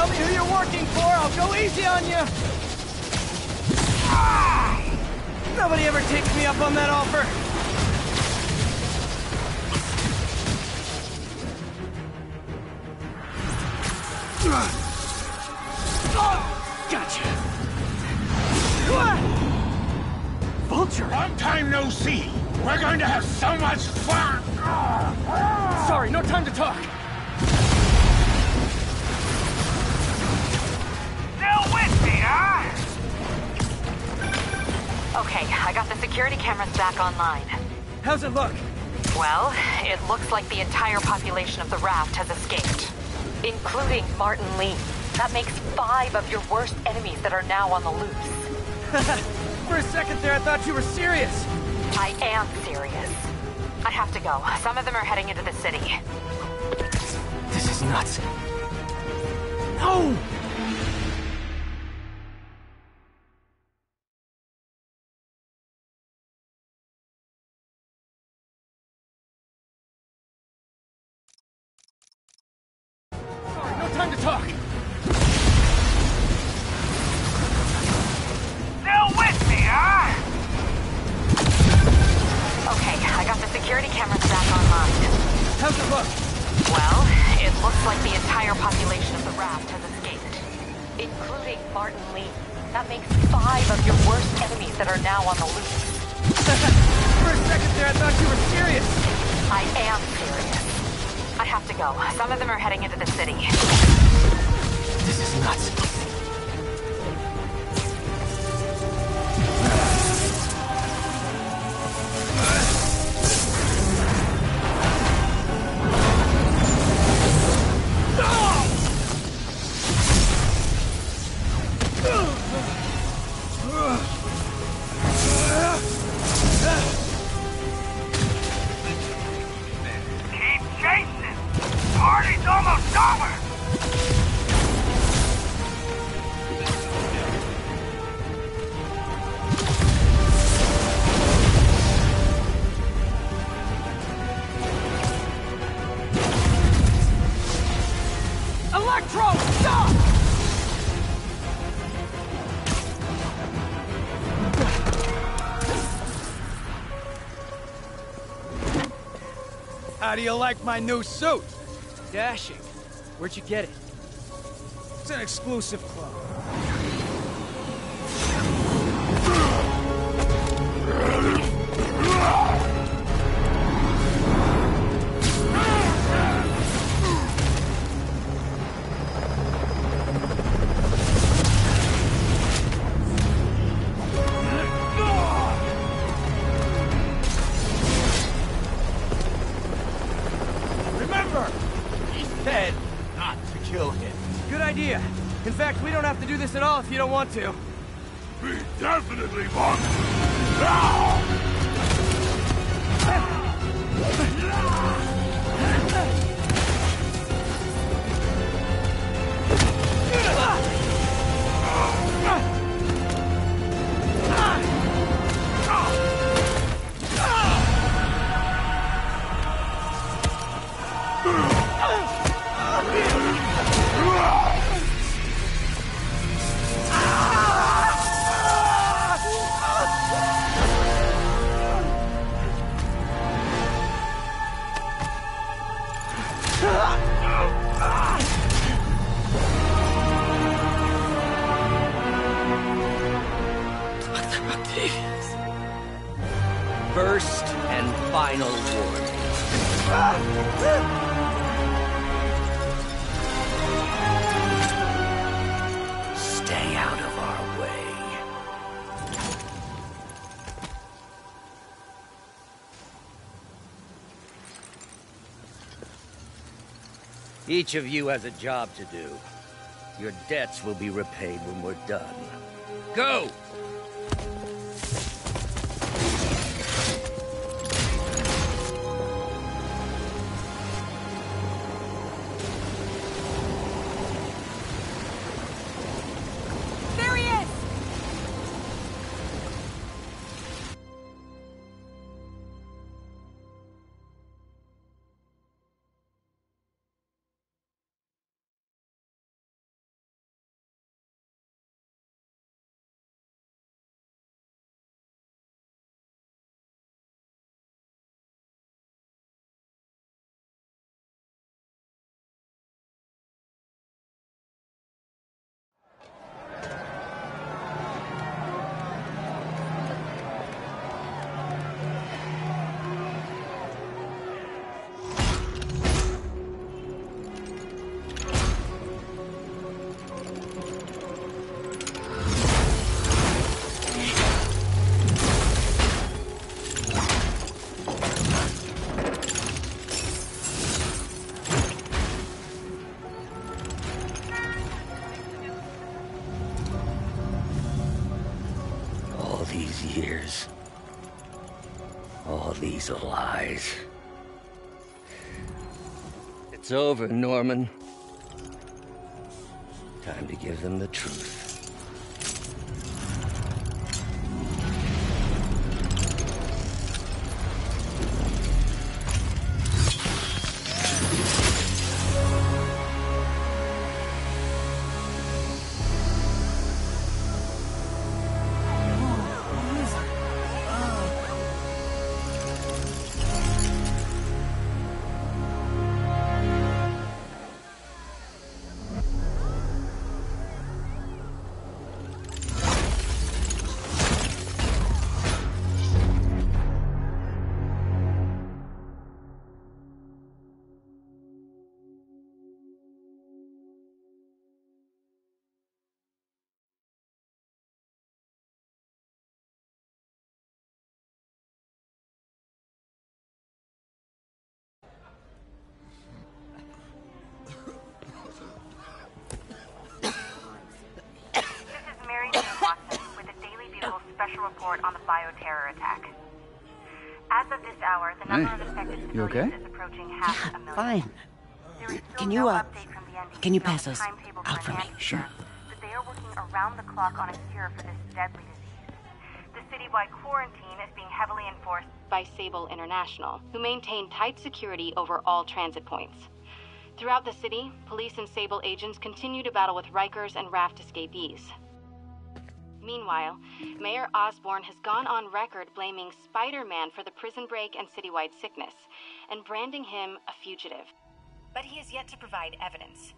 tell me who you're working for, I'll go easy on you! Nobody ever takes me up on that offer. Gotcha. Vulture! Long time no see. We're going to have so much fun. Sorry, no time to talk. Still with me, huh? Okay, I got the security cameras back online. How's it look? Well, it looks like the entire population of the raft has escaped, including Martin Lee. That makes 5 of your worst enemies that are now on the loose. For a second there, I thought you were serious. I am serious. I have to go. Some of them are heading into the city. This is nuts. No! Sorry, no time to talk. Still with me, huh? Okay, I got the security cameras back online. How's it look? Well, it looks like the entire population of the raft has escaped, including Martin Lee. That makes 5 of your worst enemies that are now on the loose. For a second there, I thought you were serious. I am serious. I have to go. Some of them are heading into the city. This is nuts. Keep chasing. Party's almost over. Electro, stop! How do you like my new suit? Dashing. Where'd you get it? It's an exclusive club. Remember, he said not to kill him. Good idea. In fact, we don't have to do this at all if you don't want to. We definitely want now. First and final warning. Stay out of our way. Each of you has a job to do. Your debts will be repaid when we're done. Go! series of lies. It's over, Norman. Time to give them the truth. Special report on the bioterror attack. As of this hour, the number of affected civilians is approaching half a million. Fine. There is still Can no you, update from the NDC can you on pass the those timetable out for an me? anti-cure, Sure. but they are working around the clock on a cure for this deadly disease. The citywide quarantine is being heavily enforced by Sable International, who maintain tight security over all transit points. Throughout the city, police and Sable agents continue to battle with Rikers and raft escapees. Meanwhile, Mayor Osborn has gone on record blaming Spider-Man for the prison break and citywide sickness, and branding him a fugitive. But he has yet to provide evidence.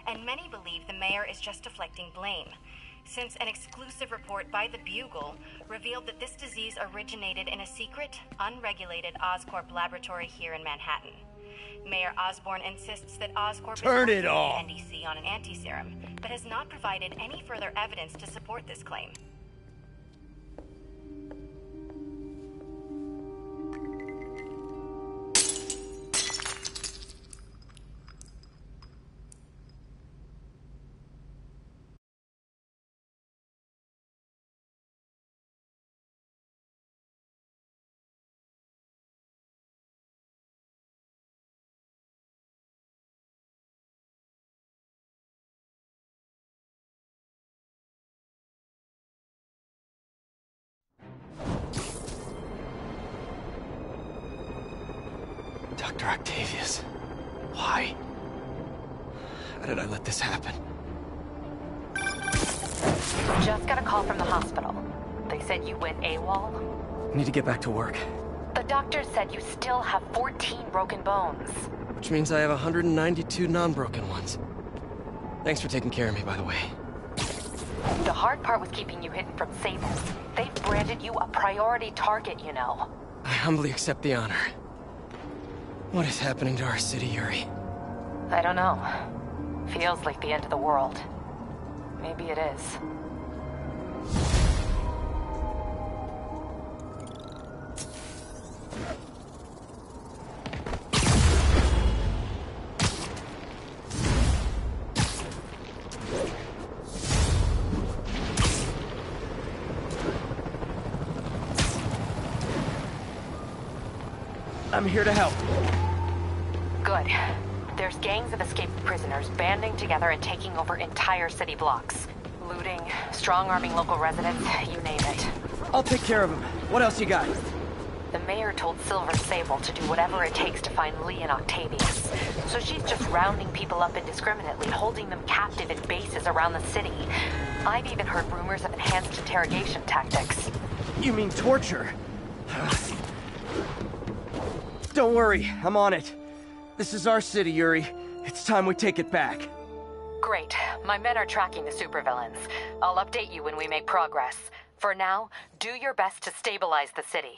And many believe the mayor is just deflecting blame, since an exclusive report by the Bugle revealed that this disease originated in a secret, unregulated Oscorp laboratory here in Manhattan. Mayor Osborn insists that Oscorp is working with the NDC on an anti-serum, but has not provided any further evidence to support this claim. Dr. Octavius. Why? How did I let this happen? Just got a call from the hospital. They said you went AWOL. Need to get back to work. The doctor said you still have 14 broken bones. Which means I have 192 non-broken ones. Thanks for taking care of me, by the way. The hard part was keeping you hidden from Sable. They've branded you a priority target, you know. I humbly accept the honor. What is happening to our city, Yuri? I don't know. Feels like the end of the world. Maybe it is. I'm here to help. Good. There's gangs of escaped prisoners banding together and taking over entire city blocks. Looting, strong-arming local residents, you name it. I'll take care of him. What else you got? The mayor told Silver Sable to do whatever it takes to find Lee and Octavius. So she's just rounding people up indiscriminately, holding them captive in bases around the city. I've even heard rumors of enhanced interrogation tactics. You mean torture? Don't worry, I'm on it. This is our city, Yuri. It's time we take it back. Great. My men are tracking the supervillains. I'll update you when we make progress. For now, do your best to stabilize the city.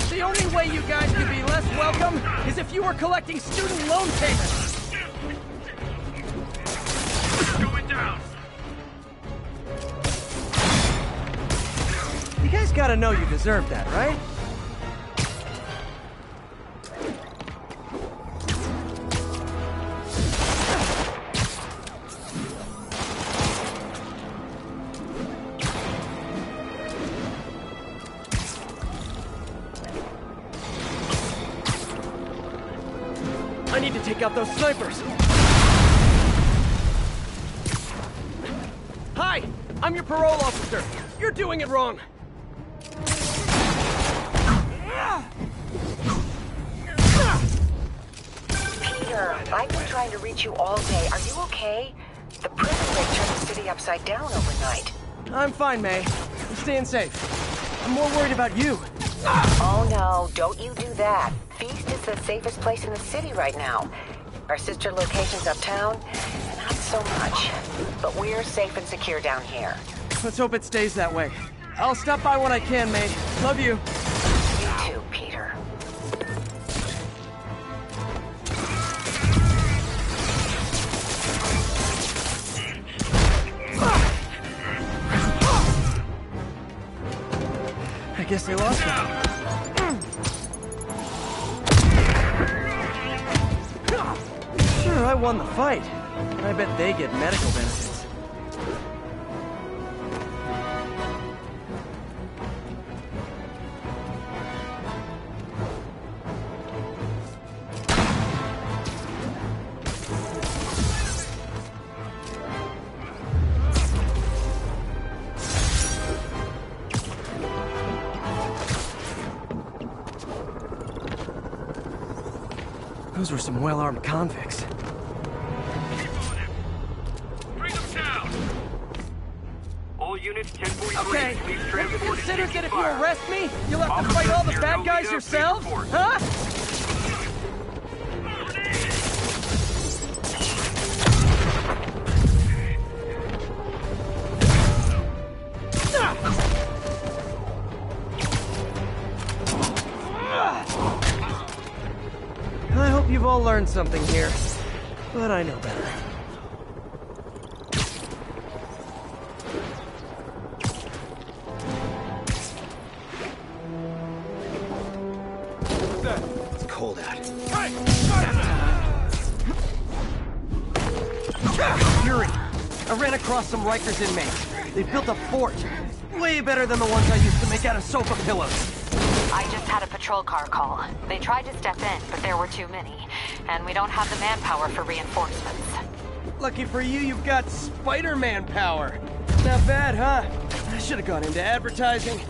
The only way you guys could be less welcome is if you were collecting student loan payments. Going down. You guys gotta know you deserve that, right? I need to take out those snipers. Hi, I'm your parole officer. You're doing it wrong. Peter, I've been trying to reach you all day. Are you okay? The prison raid turned the city upside down overnight. I'm fine, May. I'm staying safe. I'm more worried about you. Oh no, don't you do that. Feast is the safest place in the city right now. Our sister location's uptown, not so much. But we're safe and secure down here. Let's hope it stays that way. I'll stop by when I can, May. Love you. You too, Peter. I guess they lost me. Sure, I won the fight. I bet they get medical benefits. Those were some well-armed convicts. Bring them down. All units 1043. Okay, Please have you transport considered that if you fire. arrest me, you'll have to fight all the bad guys yourselves? Huh? I hope you've all learned something here, but I know better. It's cold out. Fury, I ran across some Rikers inmates. They built a fort. Way better than the ones I used to make out of sofa pillows. I just had a patrol car call. They tried to step in, but there were too many. And we don't have the manpower for reinforcements. Lucky for you, you've got Spider-Man power. Not bad, huh? I should have gone into advertising.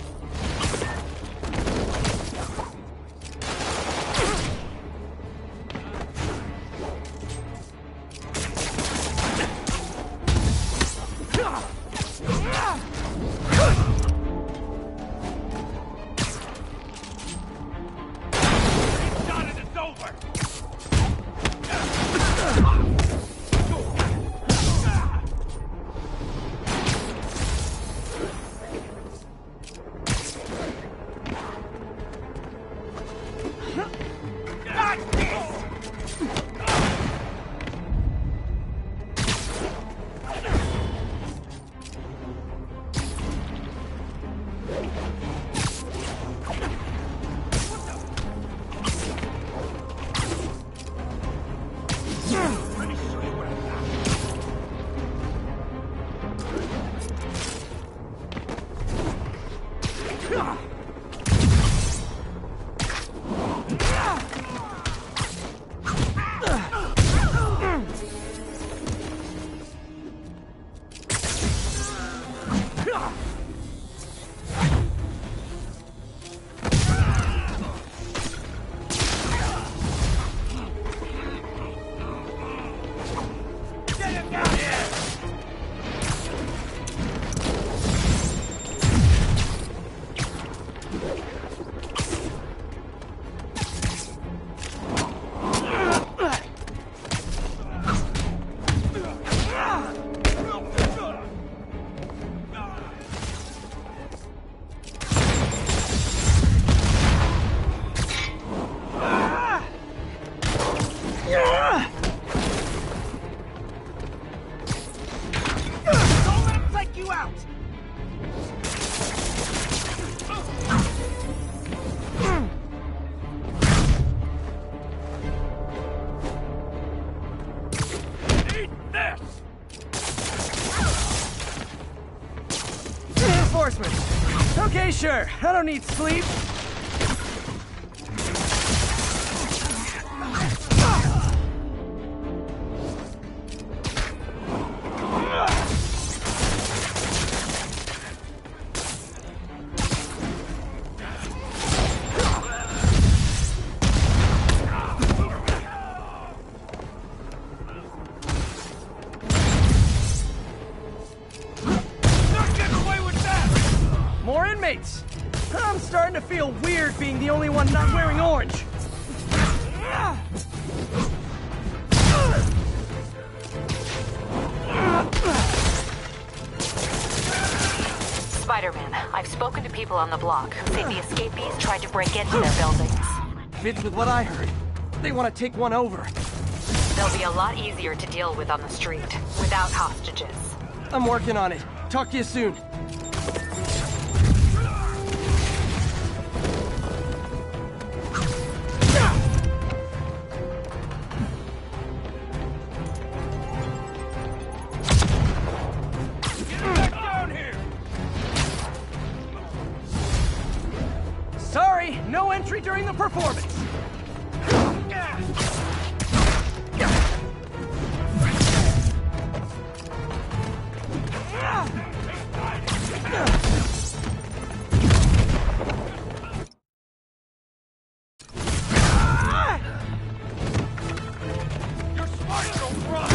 Okay, sure. I don't need sleep. More inmates! I'm starting to feel weird being the only one not wearing orange. Spider-Man, I've spoken to people on the block who say the escapees tried to break into their buildings. Fits with what I heard. They want to take one over. They'll be a lot easier to deal with on the street, without hostages. I'm working on it. Talk to you soon. Sorry, no entry during the performance. You're smart, don't run.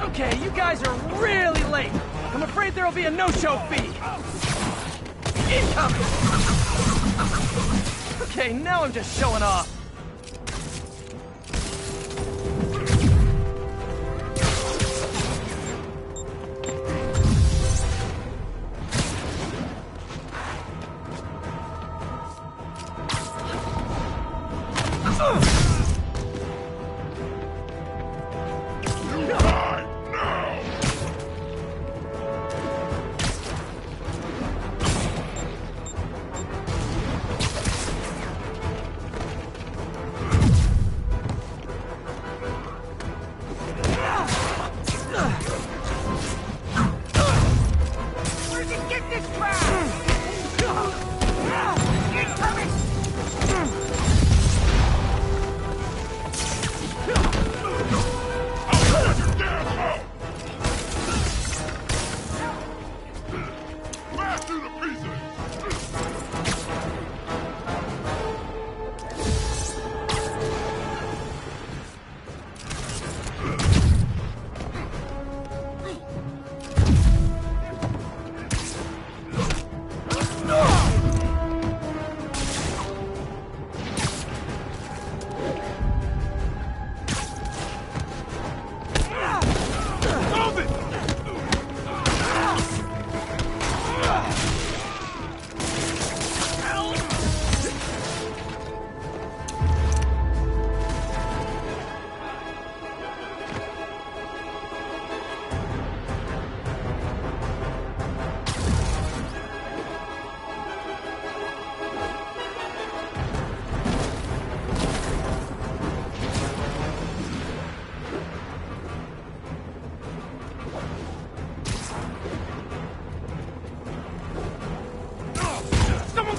Okay, you guys are really late. I'm afraid there'll be a no-show fee. Incoming! Okay, now I'm just showing off.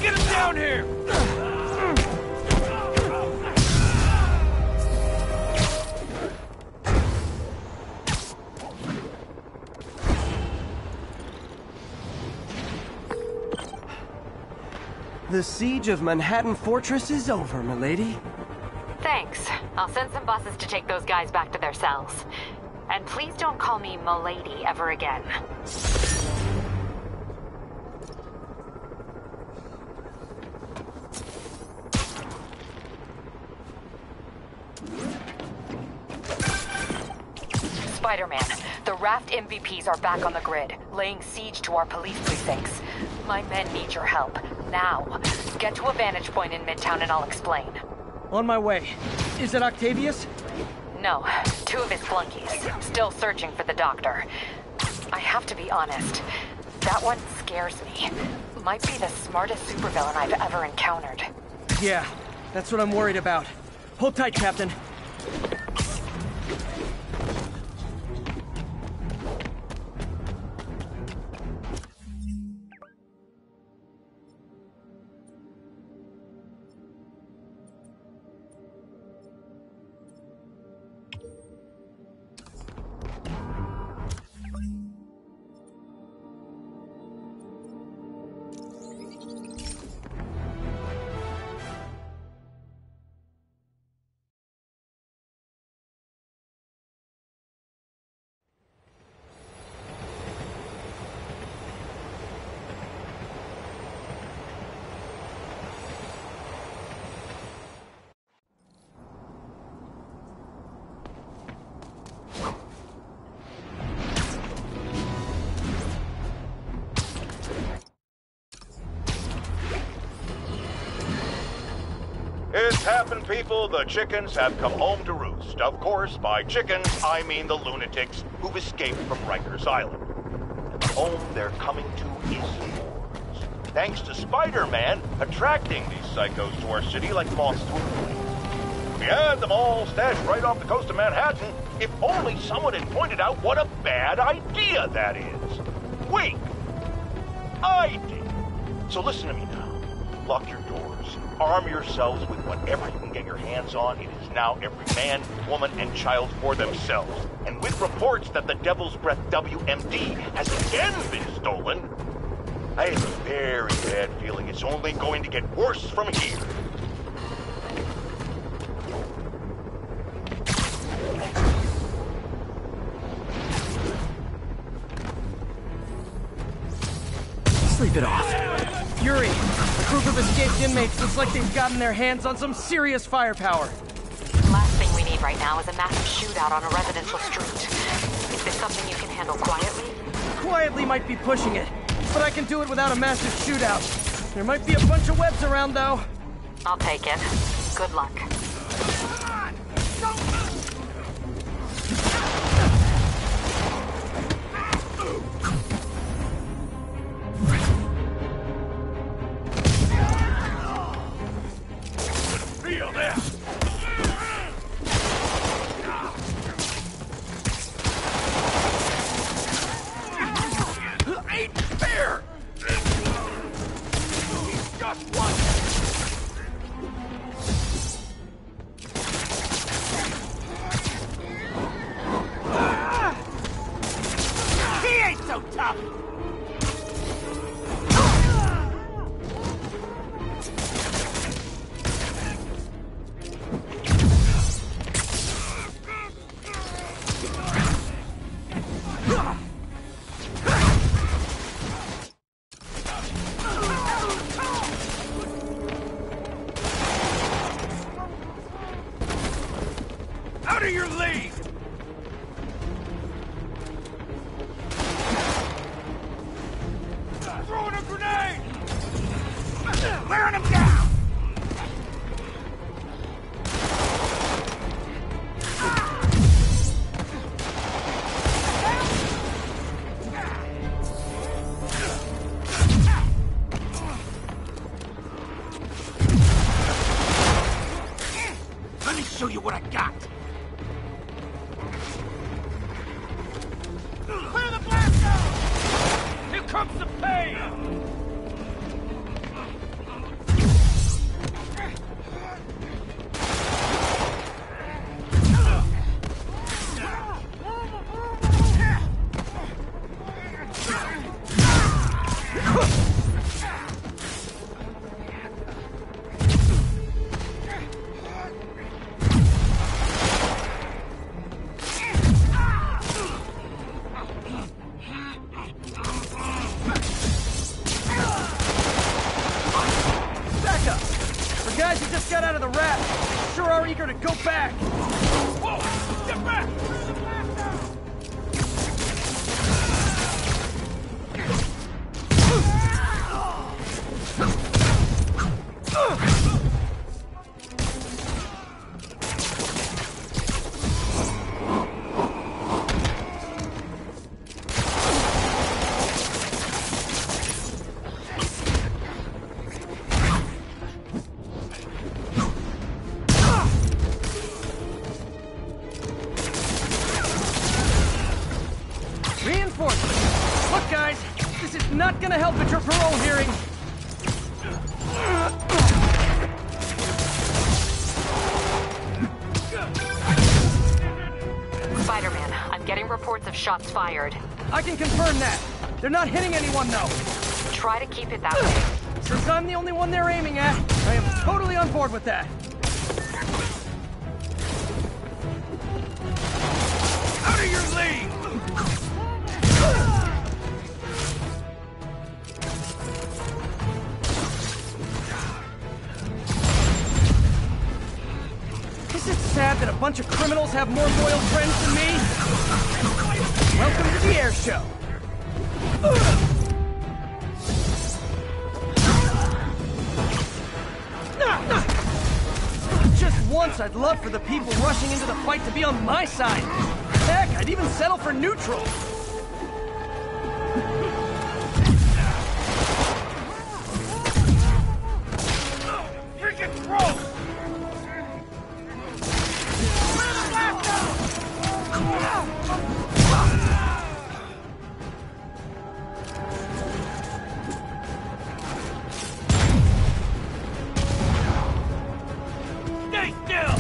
Get him down here! The siege of Manhattan Fortress is over, milady. Thanks. I'll send some buses to take those guys back to their cells. And please don't call me milady ever again. Spider-Man, the Raft MVPs are back on the grid, laying siege to our police precincts. My men need your help, now. Get to a vantage point in Midtown and I'll explain. On my way. Is it Octavius? No, 2 of his flunkies. Still searching for the doctor. I have to be honest. That one scares me. Might be the smartest supervillain I've ever encountered. Yeah, that's what I'm worried about. Hold tight, Captain. It's happened, people. The chickens have come home to roost. Of course, by chickens, I mean the lunatics who've escaped from Rikers Island. And the home they're coming to is yours. Thanks to Spider-Man attracting these psychos to our city like moths to a flame. We had them all stashed right off the coast of Manhattan, if only someone had pointed out what a bad idea that is. Wait! I did. So listen to me now. Lock your doors. Arm yourselves with whatever you can get your hands on. It is now every man, woman, and child for themselves. And with reports that the Devil's Breath WMD has again been stolen, I have a very bad feeling it's only going to get worse from here. Sleep it off. Yuri, a group of escaped inmates looks like they've gotten their hands on some serious firepower. Last thing we need right now is a massive shootout on a residential street. Is this something you can handle quietly? Quietly might be pushing it, but I can do it without a massive shootout. There might be a bunch of webs around, though. I'll take it. Good luck. Feel this! Ain't fair! He's just one! He ain't so tough! Out of your league! Throwing a grenade! Wearing him down! Let me show you what I got! Clear the blast zone! Here comes the pain! Guys who just got out of the raft sure are eager to go back. Whoa! Get back! Not gonna help at your parole hearing. Spider-Man, I'm getting reports of shots fired. I can confirm that. They're not hitting anyone, though. Try to keep it that way. Since I'm the only one they're aiming at, I am totally on board with that. Out of your league! Is it sad that a bunch of criminals have more loyal friends than me? Welcome to the air show. Just once, I'd love for the people rushing into the fight to be on my side. Heck, I'd even settle for neutral. Freaking throw! Stay still!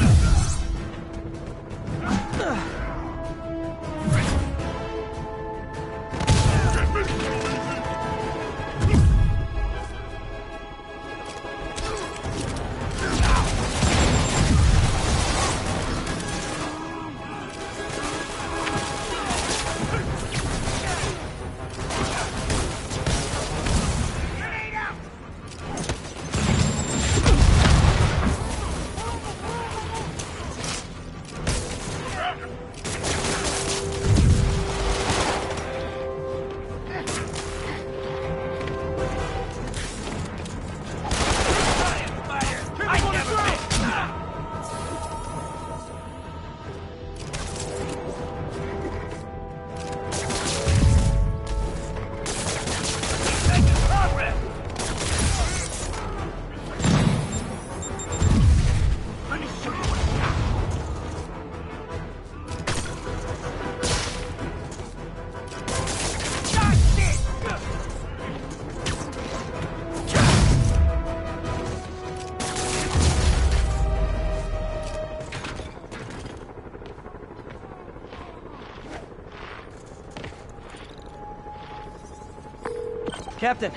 Captain,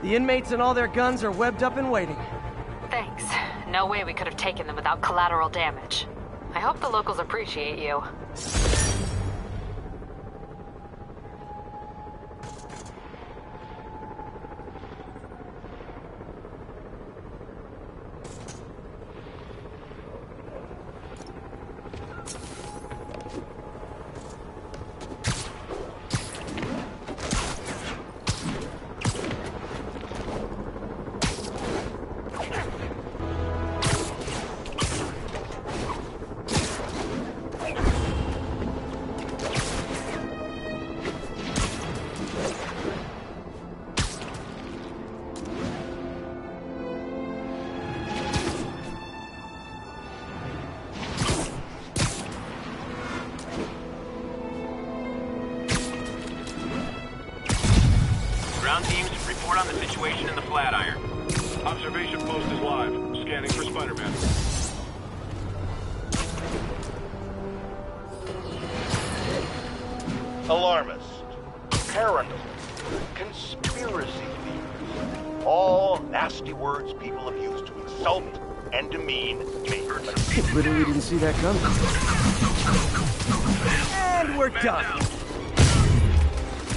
the inmates and all their guns are webbed up and waiting. Thanks. No way we could have taken them without collateral damage. I hope the locals appreciate you. Ground teams, report on the situation in the Flatiron. Observation post is live. Scanning for Spider-Man. Alarmist, paranoid, conspiracy theories. All nasty words people have used to insult and demean me. Literally didn't see that coming. And we're done.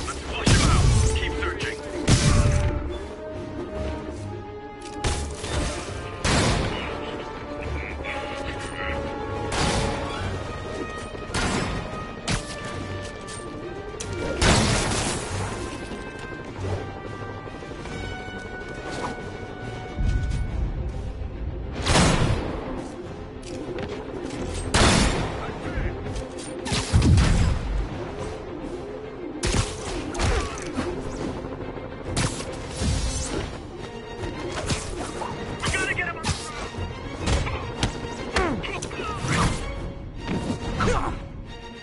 Let's flush him out. Keep searching.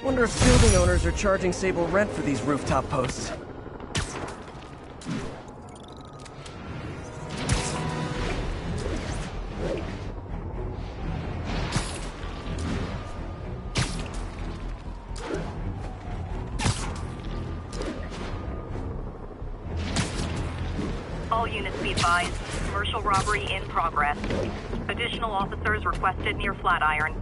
Wonder if building owners are charging Sable rent for these rooftop posts. All units be advised. Commercial robbery in progress. Additional officers requested near Flatiron.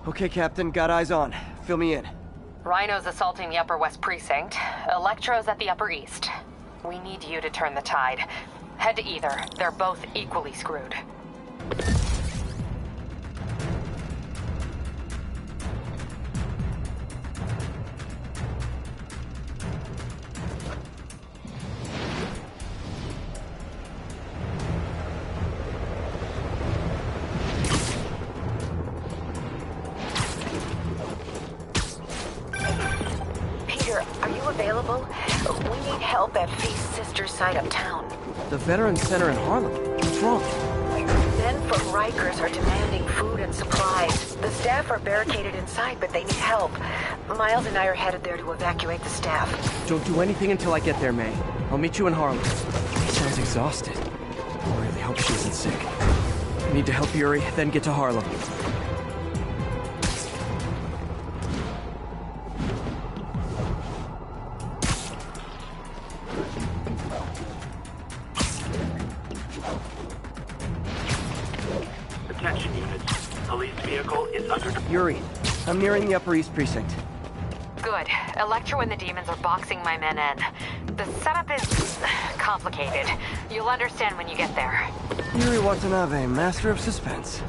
Okay, Captain, got eyes on. Fill me in. Rhino's assaulting the Upper West Precinct. Electro's at the Upper East. We need you to turn the tide. Head to either. They're both equally screwed. Are you available? We need help at Feast's sister site uptown. The Veterans Center in Harlem. What's wrong? Men from Rikers are demanding food and supplies. The staff are barricaded inside, but they need help. Miles and I are headed there to evacuate the staff. Don't do anything until I get there, May. I'll meet you in Harlem. He sounds exhausted. I really hope she isn't sick. I need to help Yuri, then get to Harlem. Attention units. Police vehicle is under... Yuri, I'm nearing the Upper East Precinct. Good. Electro and the demons are boxing my men in. The setup is complicated. You'll understand when you get there. Yuri Watanabe, master of suspense.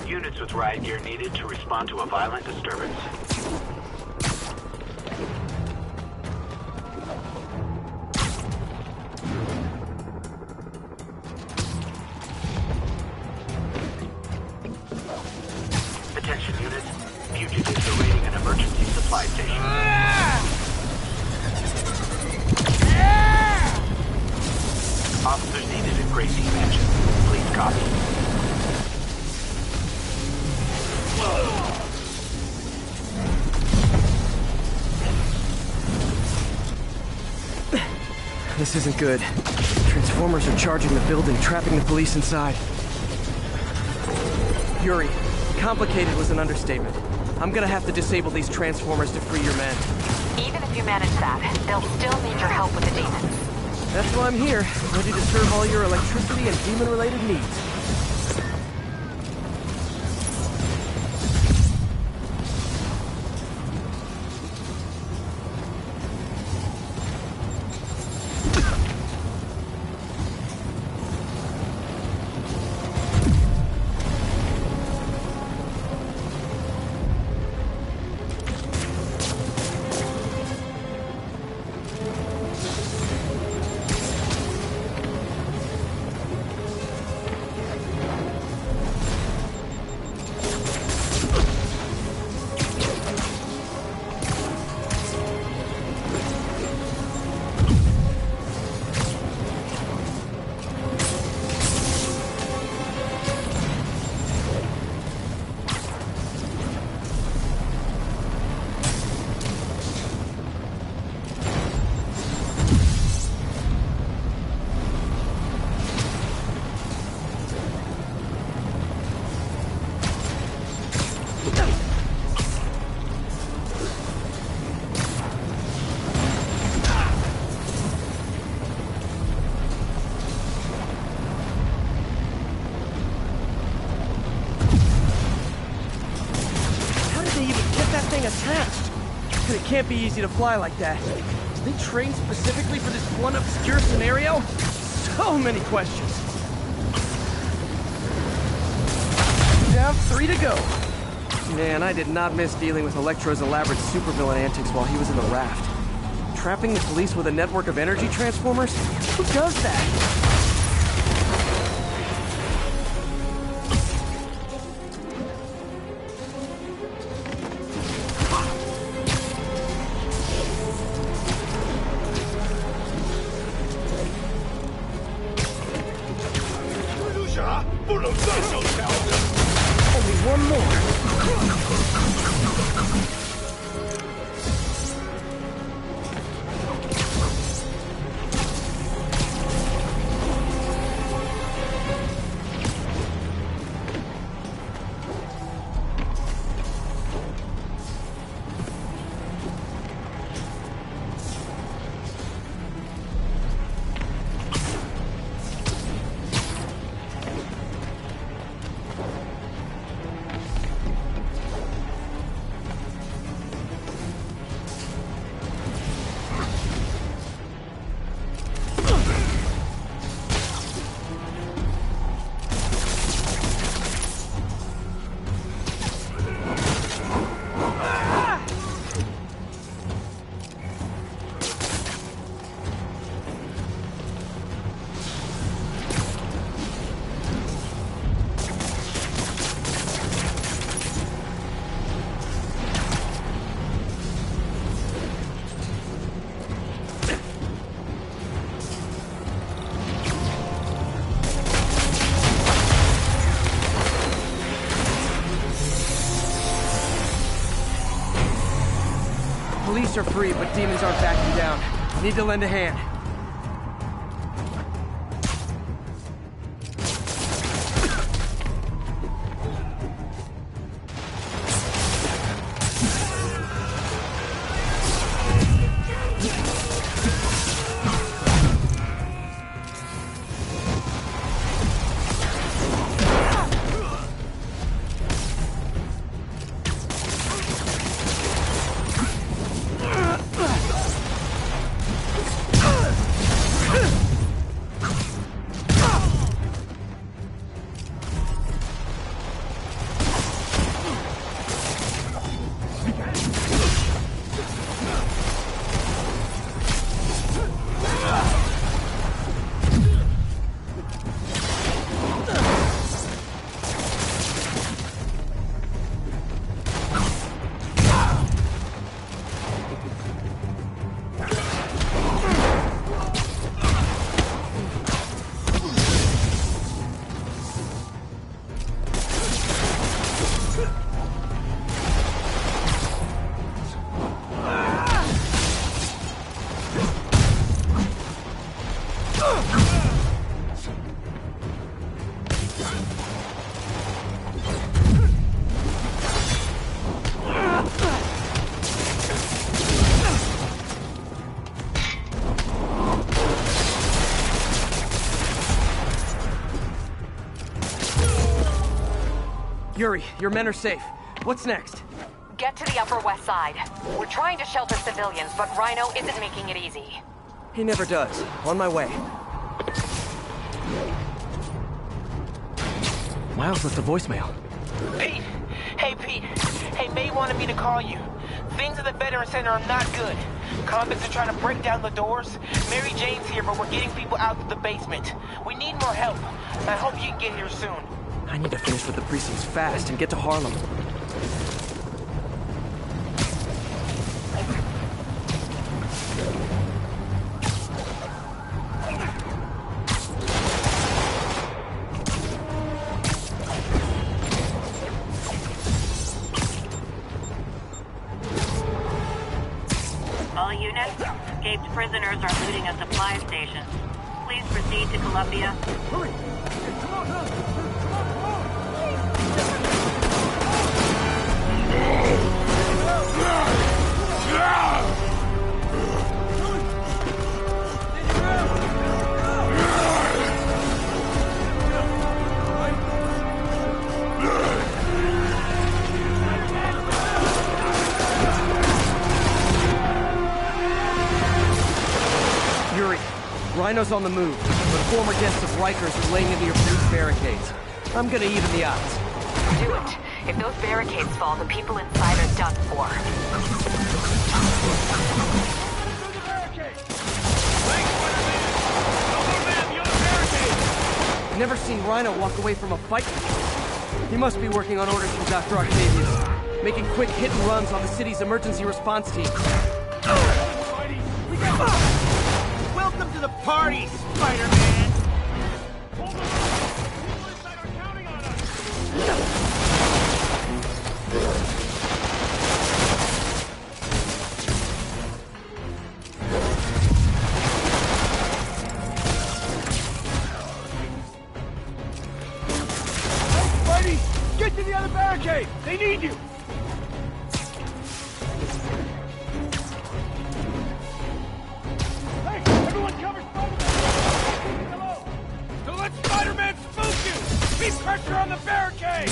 Units with riot gear needed to respond to a violent disturbance. Attention units. Fugitives are raiding an emergency supply station. Officers needed at Gracie Mansion. Please copy. This isn't good. Transformers are charging the building, trapping the police inside. Yuri, complicated was an understatement. I'm gonna have to disable these transformers to free your men. Even if you manage that, they'll still need your help with the demons. That's why I'm here, ready to serve all your electricity and demon-related needs. Attached. It can't be easy to fly like that. Did they train specifically for this one obscure scenario? So many questions. Down 3 to go. Man, I did not miss dealing with Electro's elaborate supervillain antics while he was in the raft. Trapping the police with a network of energy transformers? Who does that? Only one more. are free, but demons aren't backing down. Need to lend a hand. Yuri, your men are safe. What's next? Get to the Upper West Side. We're trying to shelter civilians, but Rhino isn't making it easy. He never does. On my way. Miles left a voicemail. Pete! Hey, Pete. Hey, May wanted me to call you. Things at the Veteran Center are not good. Convicts are trying to break down the doors. Mary Jane's here, but we're getting people out of the basement. We need more help. I hope you can get here soon. I need to finish with the precincts fast and get to Harlem. All units, escaped prisoners are looting a supply station. Please proceed to Columbia. Hurry! Come on, come on! Yuri, Rhino's on the move, but former guests of Rikers are laying into your police barricades. I'm gonna even the odds. Do it. If those barricades fall, the people inside are done for. Never seen Rhino walk away from a fight before. He must be working on orders from Dr. Octavius, making quick hit and runs on the city's emergency response team. Welcome to the party, Spider-Man! Spidey! Get to the other barricade! They need you! Hey, everyone cover Spider-Man! Hello! Don't let Spider-Man spook you! Keep pressure on the barricade!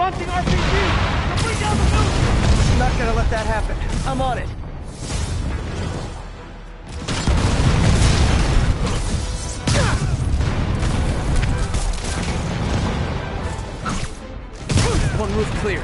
Launching RPG! Now bring down the building! Not gonna let that happen. I'm on it. One roof clear.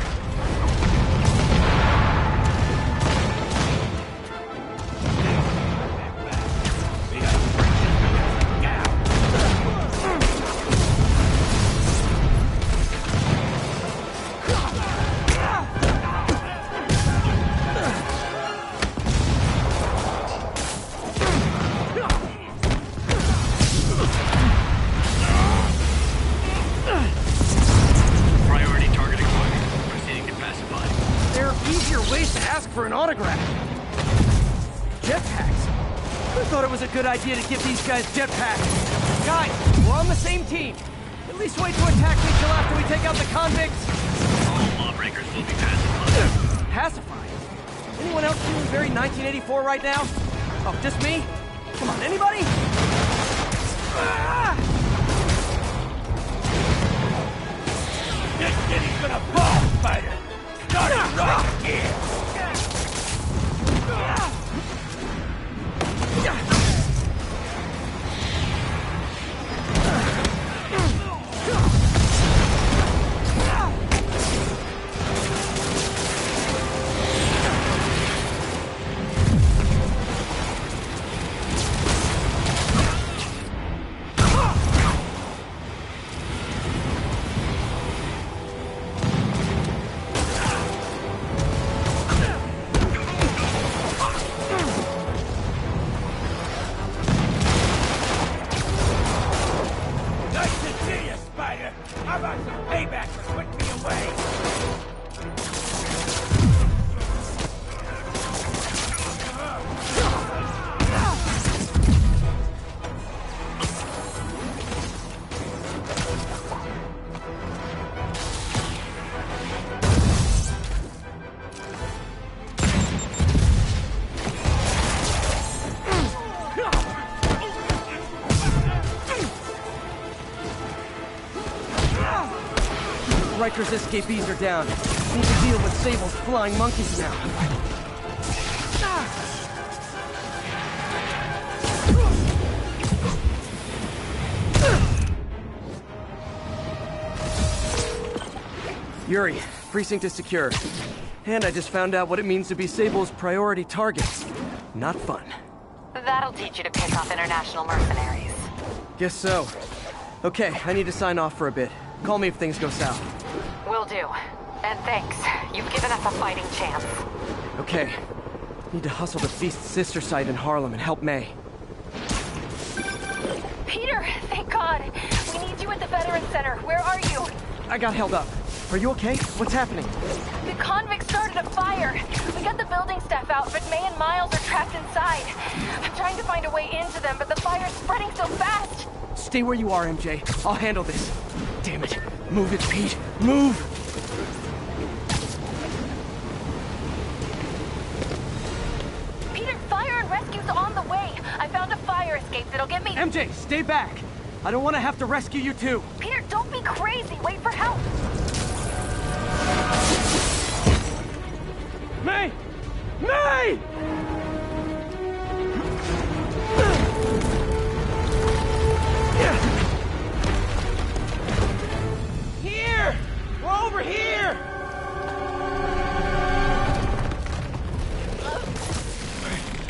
For an autograph. Jetpacks? Who thought it was a good idea to give these guys jetpacks? Guys, we're on the same team. At least wait to attack me till after we take out the convicts. All lawbreakers will be pacified. Pacified? Anyone else feeling very 1984 right now? Oh, just me? Come on, anybody? This city's gonna fall, Spider! Starting right here! Riker's escapees are down. Need to deal with Sable's flying monkeys now. Yuri, precinct is secure. And I just found out what it means to be Sable's priority targets. Not fun. That'll teach you to pick off international mercenaries. Guess so. Okay, I need to sign off for a bit. Call me if things go south. Will do. And thanks. You've given us a fighting chance. Okay. Need to hustle to Feast's sister site in Harlem and help May. Peter, thank God. We need you at the Veterans Center. Where are you? I got held up. Are you okay? What's happening? The convicts started a fire. We got the building staff out, but May and Miles are trapped inside. I'm trying to find a way into them, but the fire's spreading so fast. Stay where you are, MJ. I'll handle this. Damn it. Move it, Pete. Move! Peter, fire and rescue's on the way. I found a fire escape that'll get me... MJ, stay back. I don't want to have to rescue you too. Peter, don't be crazy. Wait for help. May! May! Here! We're over here!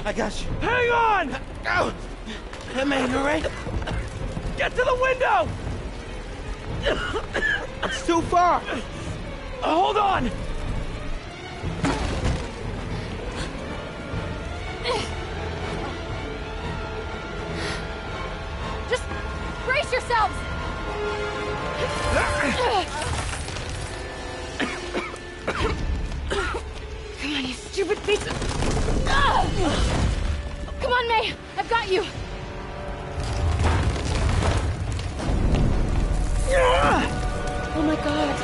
I got you. Hang on! Oh! Hey, man, you alright? Get to the window! It's too far! Hold on! Just brace yourselves! Come on, you stupid piece of... Come on, May! I've got you! Oh my God!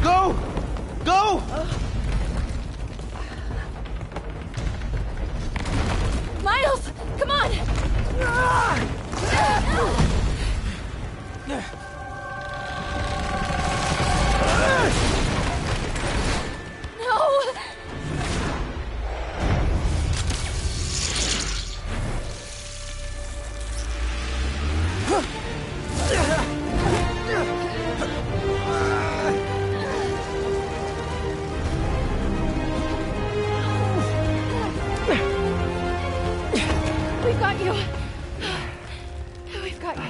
Go! Go! Miles! Come on! got you. We've got you.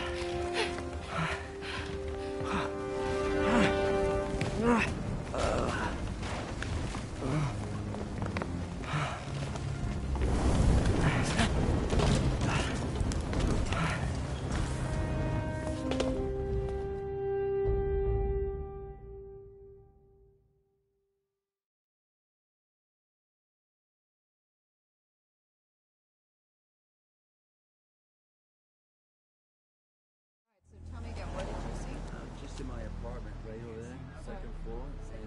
Just in my apartment, right over there, second floor, and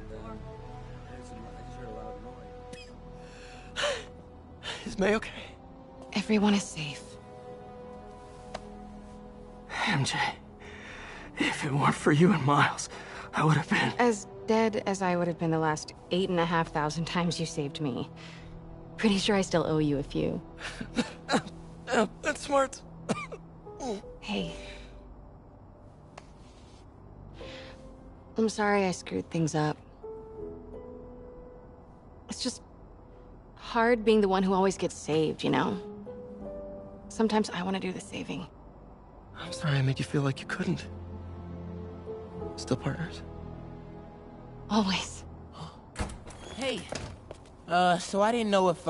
I just heard a loud noise. Is May okay? Everyone is safe. MJ, if it weren't for you and Miles, I would have been... As dead as I would have been the last 8,500 times you saved me. Pretty sure I still owe you a few. That's smart. Hey. I'm sorry I screwed things up. It's just hard being the one who always gets saved, you know? Sometimes I want to do the saving. I'm sorry I made you feel like you couldn't. Still partners? Always. Hey. So I didn't know if,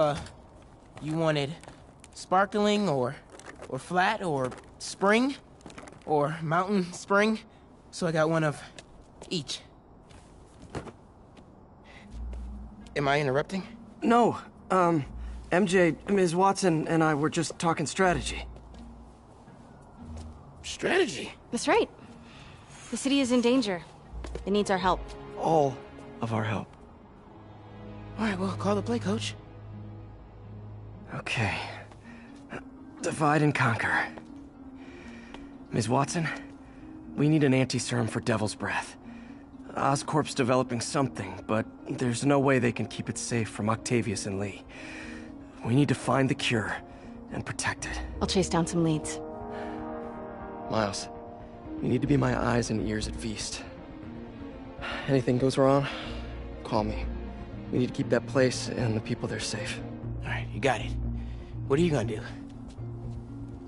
you wanted sparkling or flat or spring or mountain spring. So I got one of each. Am I interrupting? No. MJ, Ms. Watson, and I were just talking strategy. Strategy? That's right. The city is in danger. It needs our help. All of our help. All right, well, call the play, coach. Okay. Divide and conquer. Ms. Watson, we need an anti-serum for Devil's Breath. Oscorp's developing something, but there's no way they can keep it safe from Octavius and Lee. We need to find the cure and protect it. I'll chase down some leads. Miles, you need to be my eyes and ears at Feast. Anything goes wrong, call me. We need to keep that place and the people there safe. All right, you got it. What are you gonna do?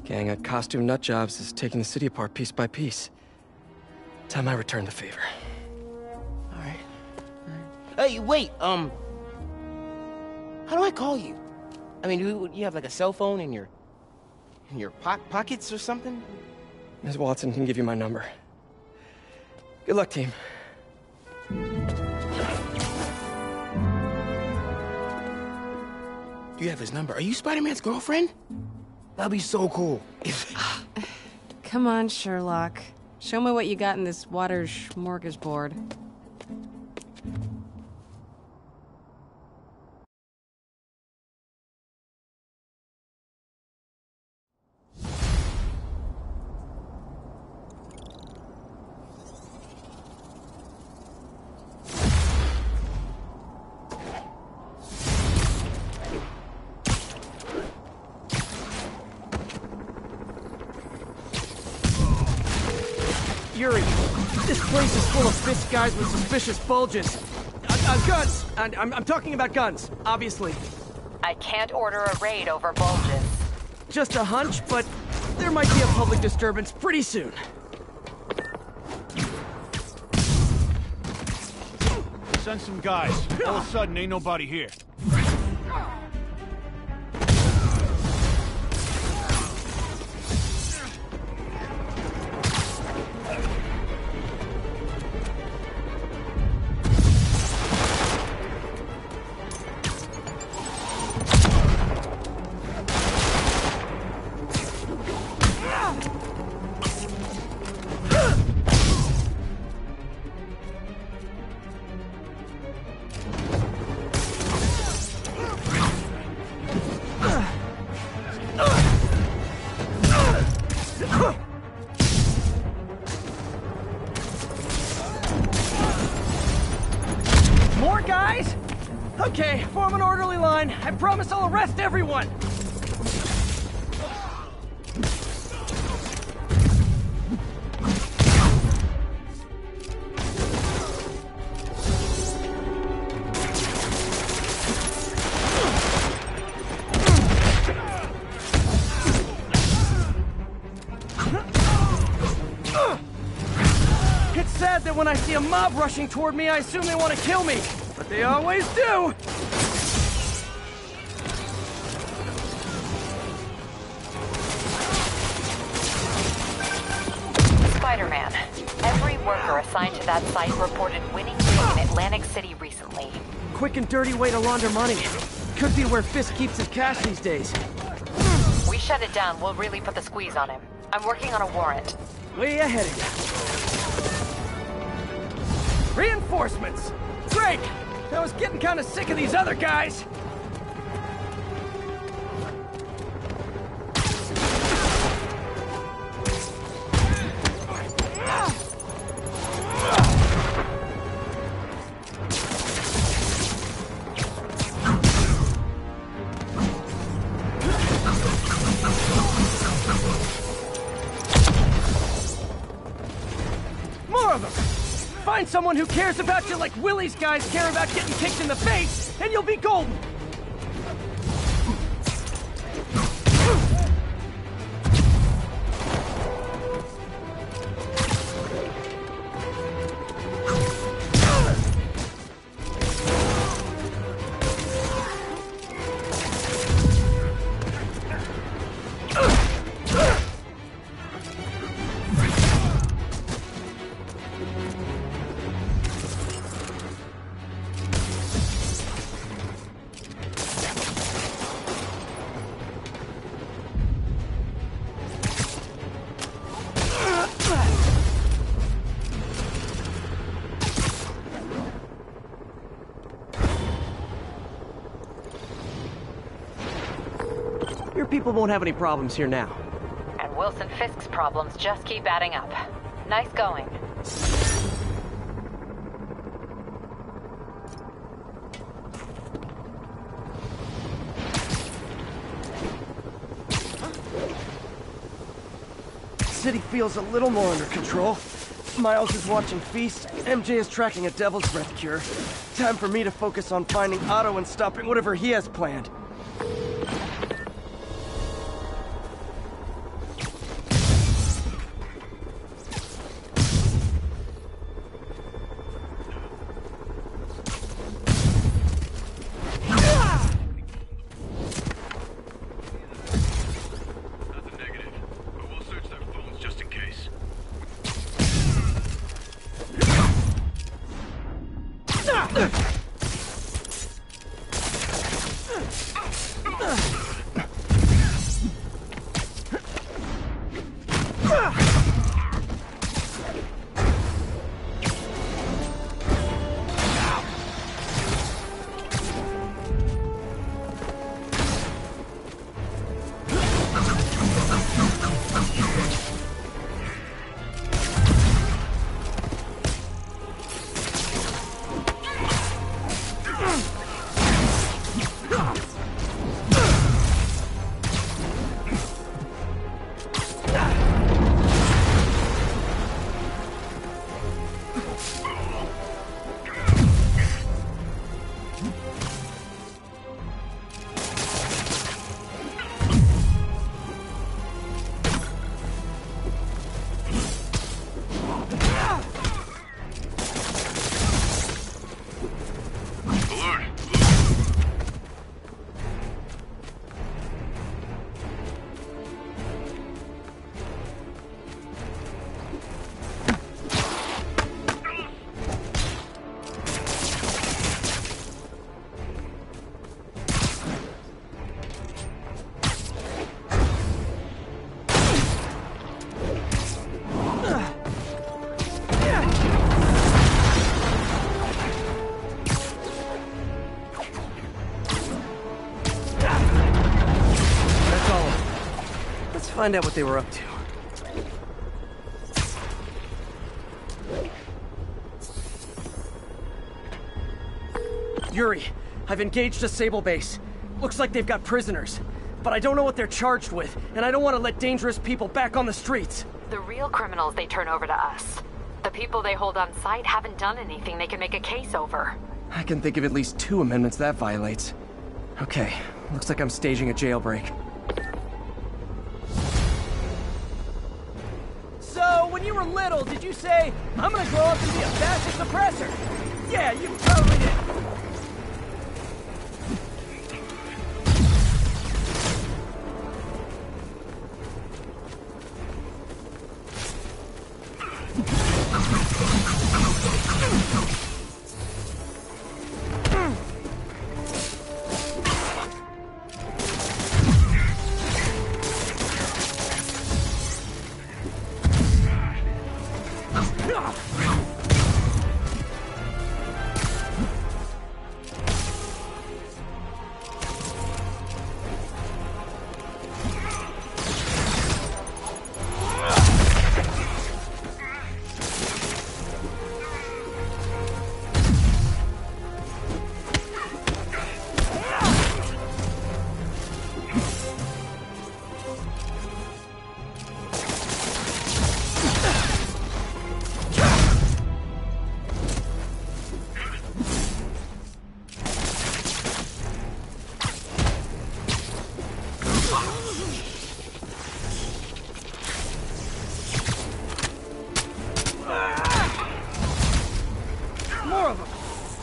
Gang at Costume Nutjobs is taking the city apart piece by piece. Time I return the favor. All right. Hey, wait, how do I call you? I mean, do you have like a cell phone in your pockets or something? Ms. Watson can give you my number. Good luck, team. You have his number. Are you Spider-Man's girlfriend? That'd be so cool. Come on, Sherlock. Show me what you got in this water smorgasbord. Yuri, this place is full of fist guys with suspicious bulges. Guns! I'm talking about guns, obviously. I can't order a raid over bulges. Just a hunch, but there might be a public disturbance pretty soon. Send some guys. All of a sudden, ain't nobody here. More guys? Okay, form an orderly line. I promise I'll arrest everyone. sad that when I see a mob rushing toward me, I assume they want to kill me. But they always do! Spider-Man, every worker assigned to that site reported winning big in Atlantic City recently. Quick and dirty way to launder money. Could be where Fisk keeps his cash these days. We shut it down, we'll really put the squeeze on him. I'm working on a warrant. Way ahead of you. Reinforcements! Great! I was getting kind of sick of these other guys. More of them! Find someone who cares about you like Willie's guys care about getting kicked in the face, and you'll be golden! Your people won't have any problems here now. And Wilson Fisk's problems just keep adding up. Nice going. City feels a little more under control. Miles is watching Feast, MJ is tracking a Devil's Breath cure. Time for me to focus on finding Otto and stopping whatever he has planned. Find out what they were up to. Yuri, I've engaged a Sable base. Looks like they've got prisoners. But I don't know what they're charged with, and I don't want to let dangerous people back on the streets. The real criminals they turn over to us. The people they hold on site haven't done anything they can make a case over. I can think of at least 2 amendments that violates. Okay, looks like I'm staging a jailbreak. So, when you were little, did you say, I'm gonna grow up to be a fascist oppressor? Yeah, you totally did.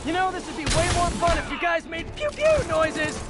You know, this would be way more fun if you guys made pew-pew noises!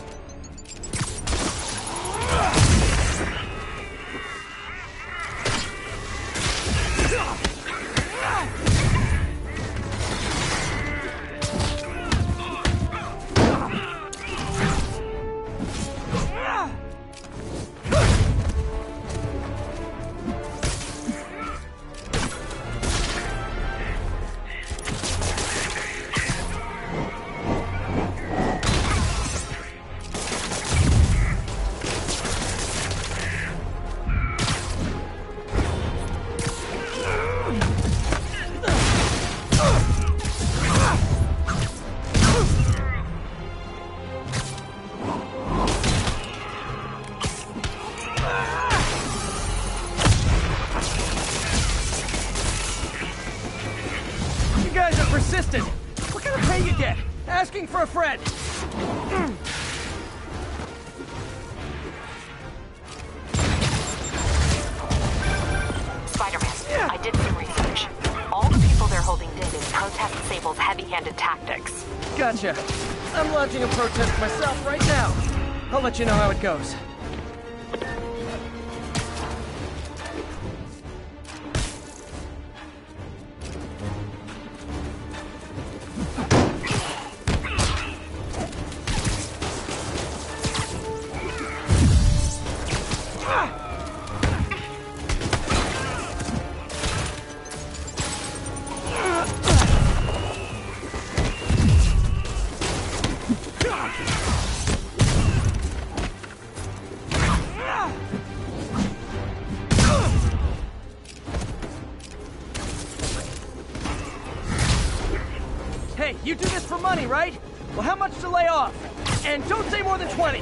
Persistent. What kind of pay you get? Asking for a friend. Spider-Man, I did some research. All the people they're holding dead is protest Sable's heavy-handed tactics. Gotcha. I'm launching a protest myself right now. I'll let you know how it goes. Hey, you do this for money, right? Well, how much to lay off? And don't say more than 20.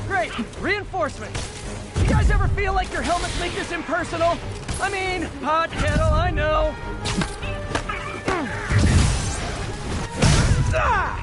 Great! Reinforcements! You guys ever feel like your helmets make this impersonal? I mean, hot kettle, I know. Ah!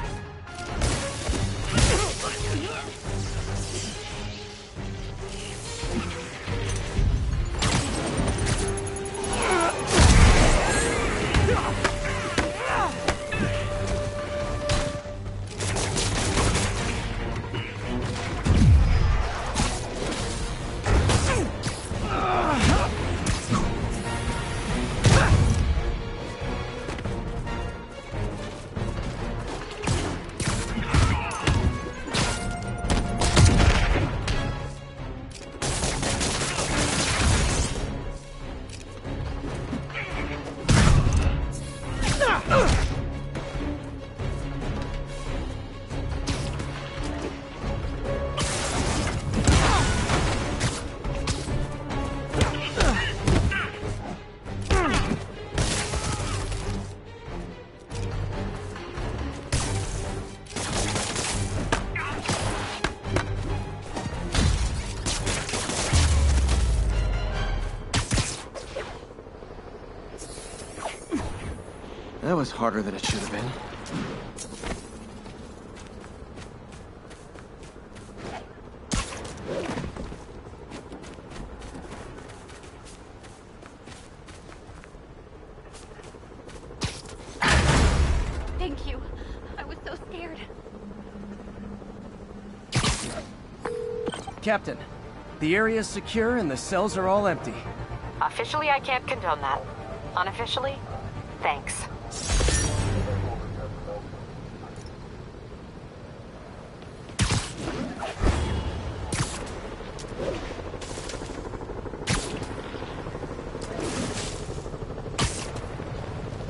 That was harder than it should have been. Thank you. I was so scared. Captain, the area's secure and the cells are all empty. Officially, I can't condone that. Unofficially, thanks.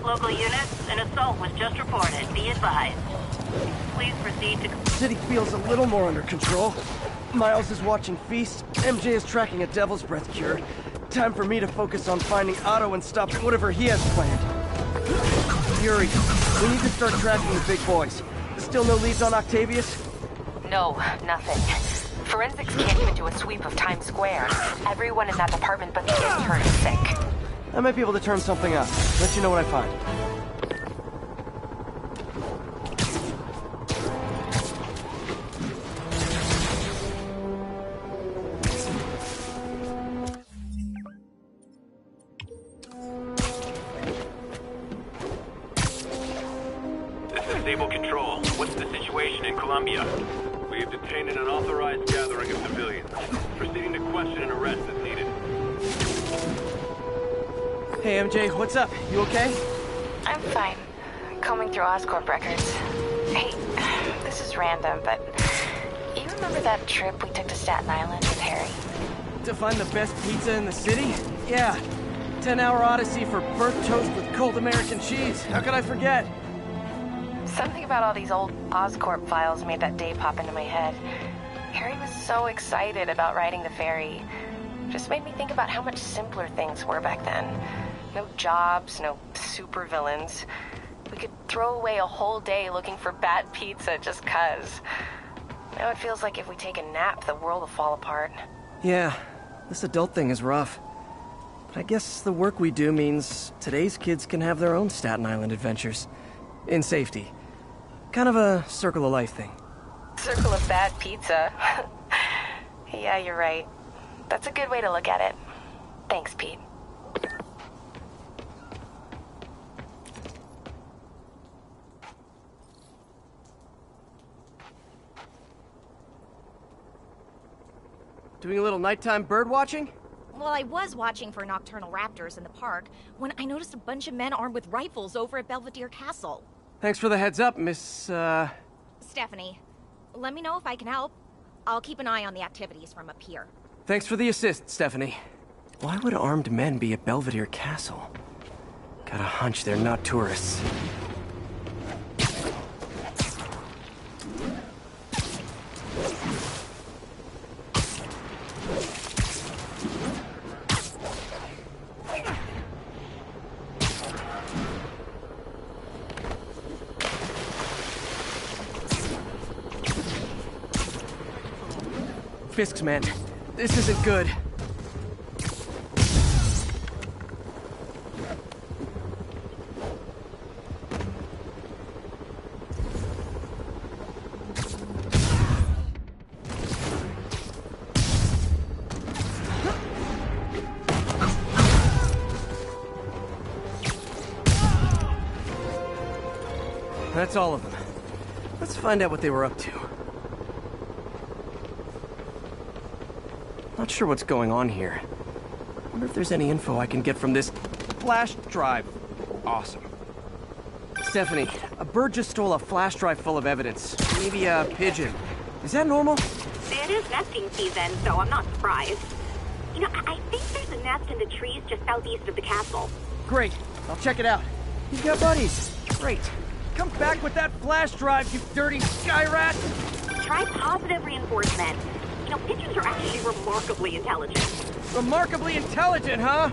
Local units, an assault was just reported. Be advised. Please proceed to... City feels a little more under control. Miles is watching Feast. MJ is tracking a Devil's Breath cure. Time for me to focus on finding Otto and stopping whatever he has planned. Yuri, we need to start tracking the big boys. Still no leads on Octavius? No, nothing. Forensics can't even do a sweep of Times Square. Everyone in that department but the intern is sick. I might be able to turn something up. Let you know what I find. Stable Control. What's the situation in Colombia? We have detained an unauthorized gathering of civilians. Proceeding to question and arrest as needed. Hey, MJ, what's up? You okay? I'm fine. Combing through Oscorp records. Hey, this is random, but you remember that trip we took to Staten Island with Harry? To find the best pizza in the city? Yeah. 10-hour odyssey for burnt toast with cold American cheese. How could I forget? Something about all these old Oscorp files made that day pop into my head. Harry was so excited about riding the ferry. Just made me think about how much simpler things were back then. No jobs, no supervillains. We could throw away a whole day looking for bad pizza just 'cause. Now it feels like if we take a nap, the world will fall apart. Yeah, this adult thing is rough. But I guess the work we do means today's kids can have their own Staten Island adventures. In safety. Kind of a circle of life thing. Circle of bad pizza. Yeah, you're right. That's a good way to look at it. Thanks, Pete. Doing a little nighttime bird watching? Well, I was watching for nocturnal raptors in the park when I noticed a bunch of men armed with rifles over at Belvedere Castle. Thanks for the heads up, Miss, Stephanie, let me know if I can help. I'll keep an eye on the activities from up here. Thanks for the assist, Stephanie. Why would armed men be at Belvedere Castle? Got a hunch they're not tourists. Fisk's men. This isn't good. That's all of them. Let's find out what they were up to. Not sure what's going on here. Wonder if there's any info I can get from this flash drive. Awesome. Stephanie, a bird just stole a flash drive full of evidence. Maybe a pigeon. Is that normal? It is nesting season, so I'm not surprised. You know, I think there's a nest in the trees just southeast of the castle. Great. I'll check it out. You've got buddies. Great. Come back with that flash drive, you dirty sky rat! Try positive reinforcement. You know, pigeons are actually remarkably intelligent. Remarkably intelligent, huh?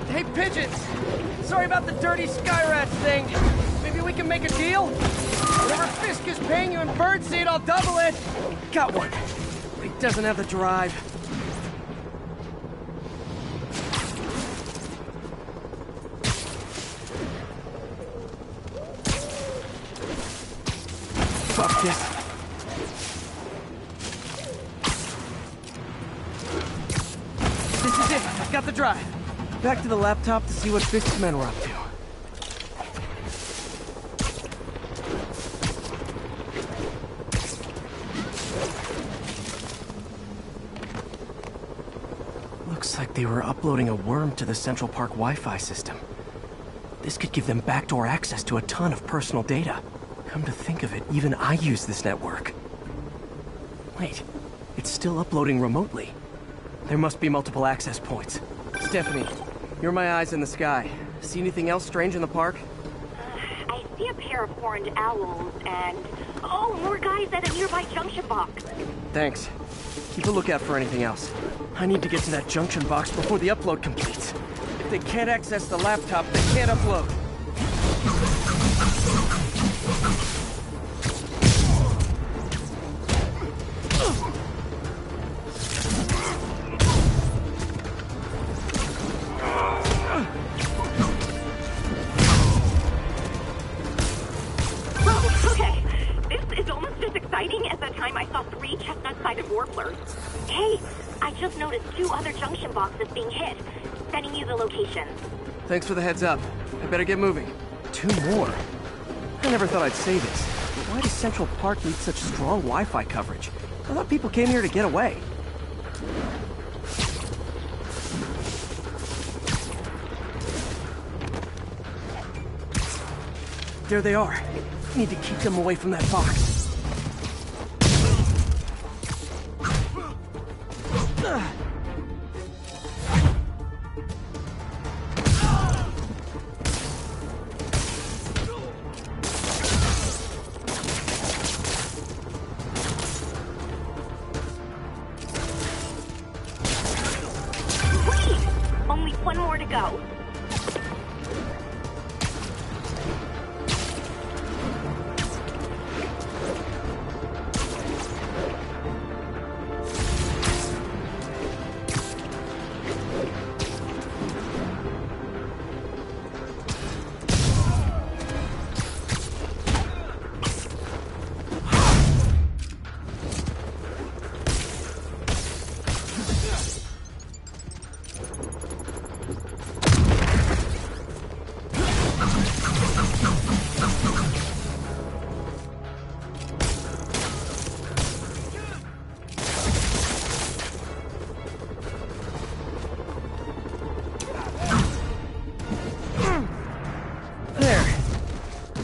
Hey, pigeons! Sorry about the dirty sky rats thing. Maybe we can make a deal? Whatever Fisk is paying you in birdseed, I'll double it! Got one. He doesn't have the drive. Fuck this. This is it. I've got the drive. Back to the laptop to see what Fisk's men were up to. Looks like they were uploading a worm to the Central Park Wi-Fi system. This could give them backdoor access to a ton of personal data. Come to think of it, even I use this network. Wait, it's still uploading remotely. There must be multiple access points. Stephanie, you're my eyes in the sky. See anything else strange in the park? I see a pair of horned owls and... oh, more guys at a nearby junction box. Thanks. Keep a lookout for anything else. I need to get to that junction box before the upload completes. If they can't access the laptop, they can't upload. Thanks for the heads up. I better get moving. 2 more? I never thought I'd say this, but why does Central Park need such strong Wi-Fi coverage? I thought people came here to get away. There they are. Need to keep them away from that box.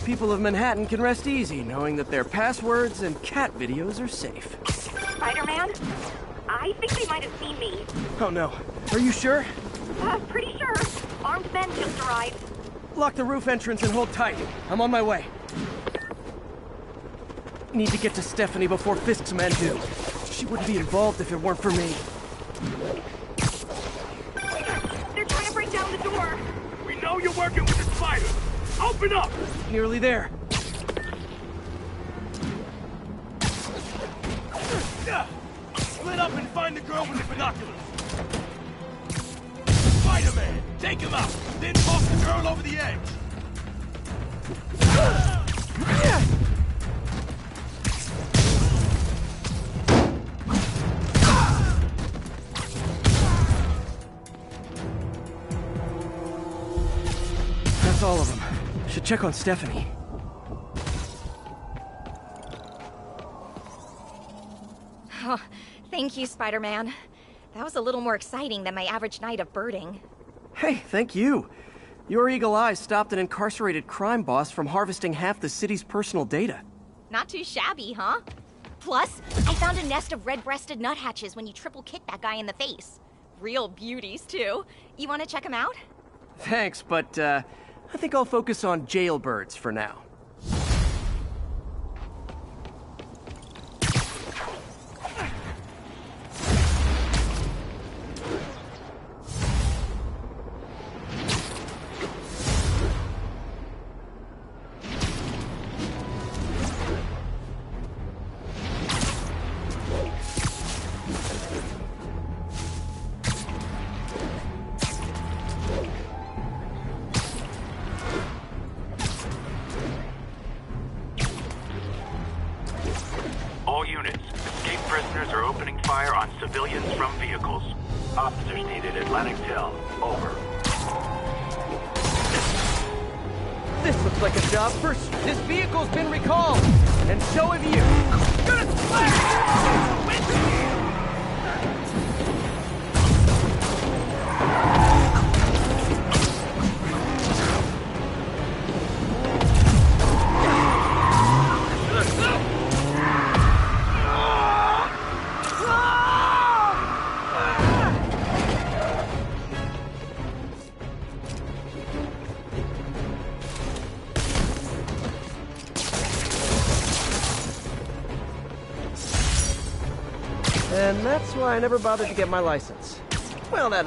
People of Manhattan can rest easy knowing that their passwords and cat videos are safe. Spider-Man? I think they might have seen me. Oh no. Are you sure? Pretty sure. Armed men just arrived. Lock the roof entrance and hold tight. I'm on my way. Need to get to Stephanie before Fisk's men do. She wouldn't be involved if it weren't for me. They're trying to break down the door. We know you're working with the spider. Open up! Nearly there. Split up and find the girl with the binoculars. Spider-Man, take him out. Then toss the girl over the edge. That's all of them. Should check on Stephanie. Oh, thank you, Spider-Man. That was a little more exciting than my average night of birding. Hey, thank you. Your eagle eyes stopped an incarcerated crime boss from harvesting half the city's personal data. Not too shabby, huh? Plus, I found a nest of red-breasted nuthatches when you triple kicked that guy in the face. Real beauties, too. You want to check them out? Thanks, but, I think I'll focus on jailbirds for now. fire on civilians from vehicles. Officers needed Atlantic Hill. Over. This looks like a job for... This vehicle's been recalled! And so have you! Gonna splash! Windshield! And that's why I never bothered to get my license. Well, that...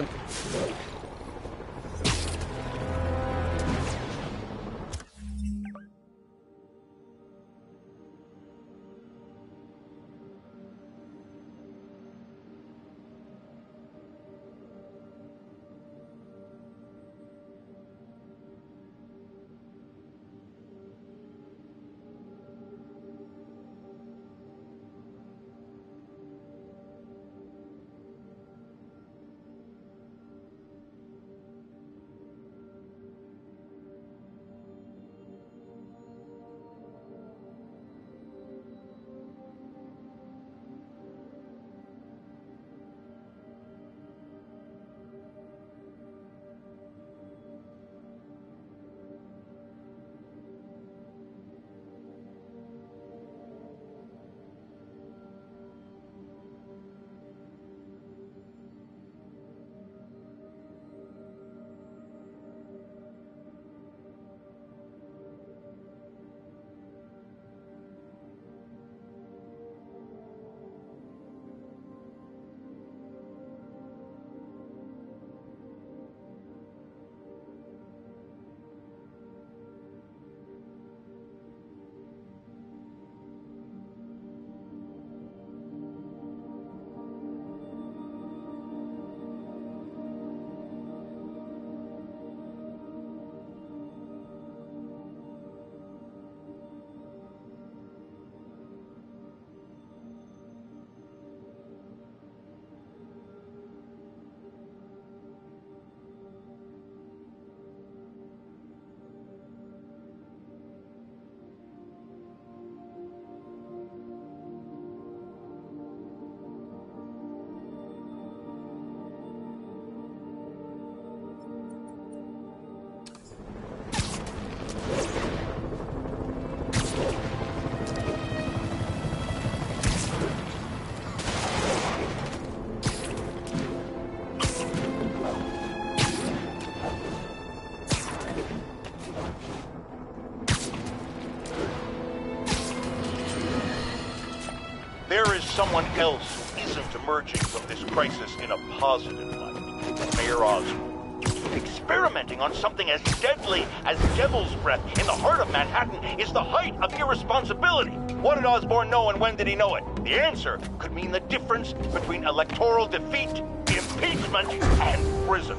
There is someone else who isn't emerging from this crisis in a positive light. Mayor Osborn. Experimenting on something as deadly as devil's breath in the heart of Manhattan is the height of irresponsibility. What did Osborn know and when did he know it? The answer could mean the difference between electoral defeat, impeachment, and prison.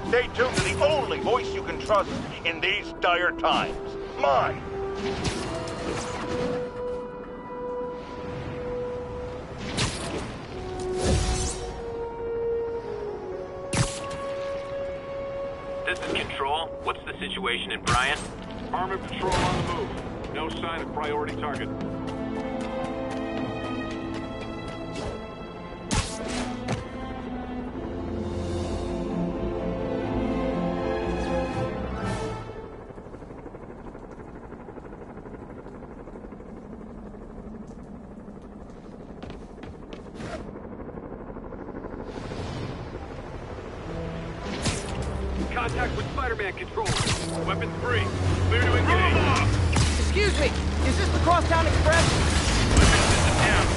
Stay tuned to the only voice you can trust in these dire times. Mine. This is Control. What's the situation in Bryant? Armored patrol on the move. No sign of priority target. Contact with Spider-Man Control. Weapons free. Clear to engage. Excuse me, is this the Crosstown Express? Weapons in the town.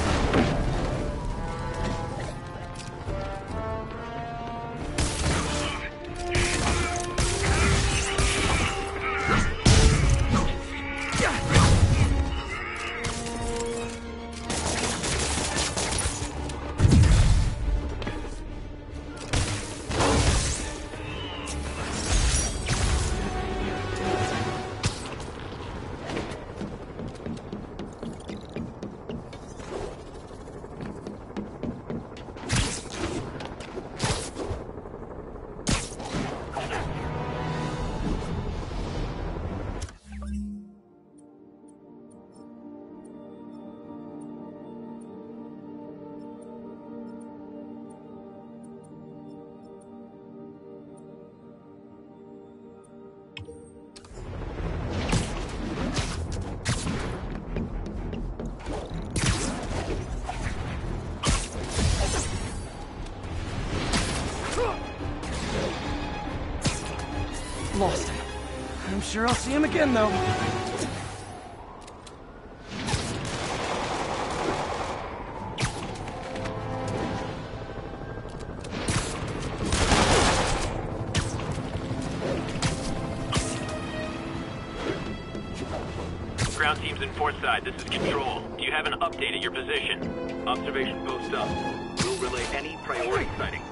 Lost him. I'm sure I'll see him again, though. Ground teams in port side, this is Control. Do you have an update at your position? Observation post up. We'll relay any priority sightings.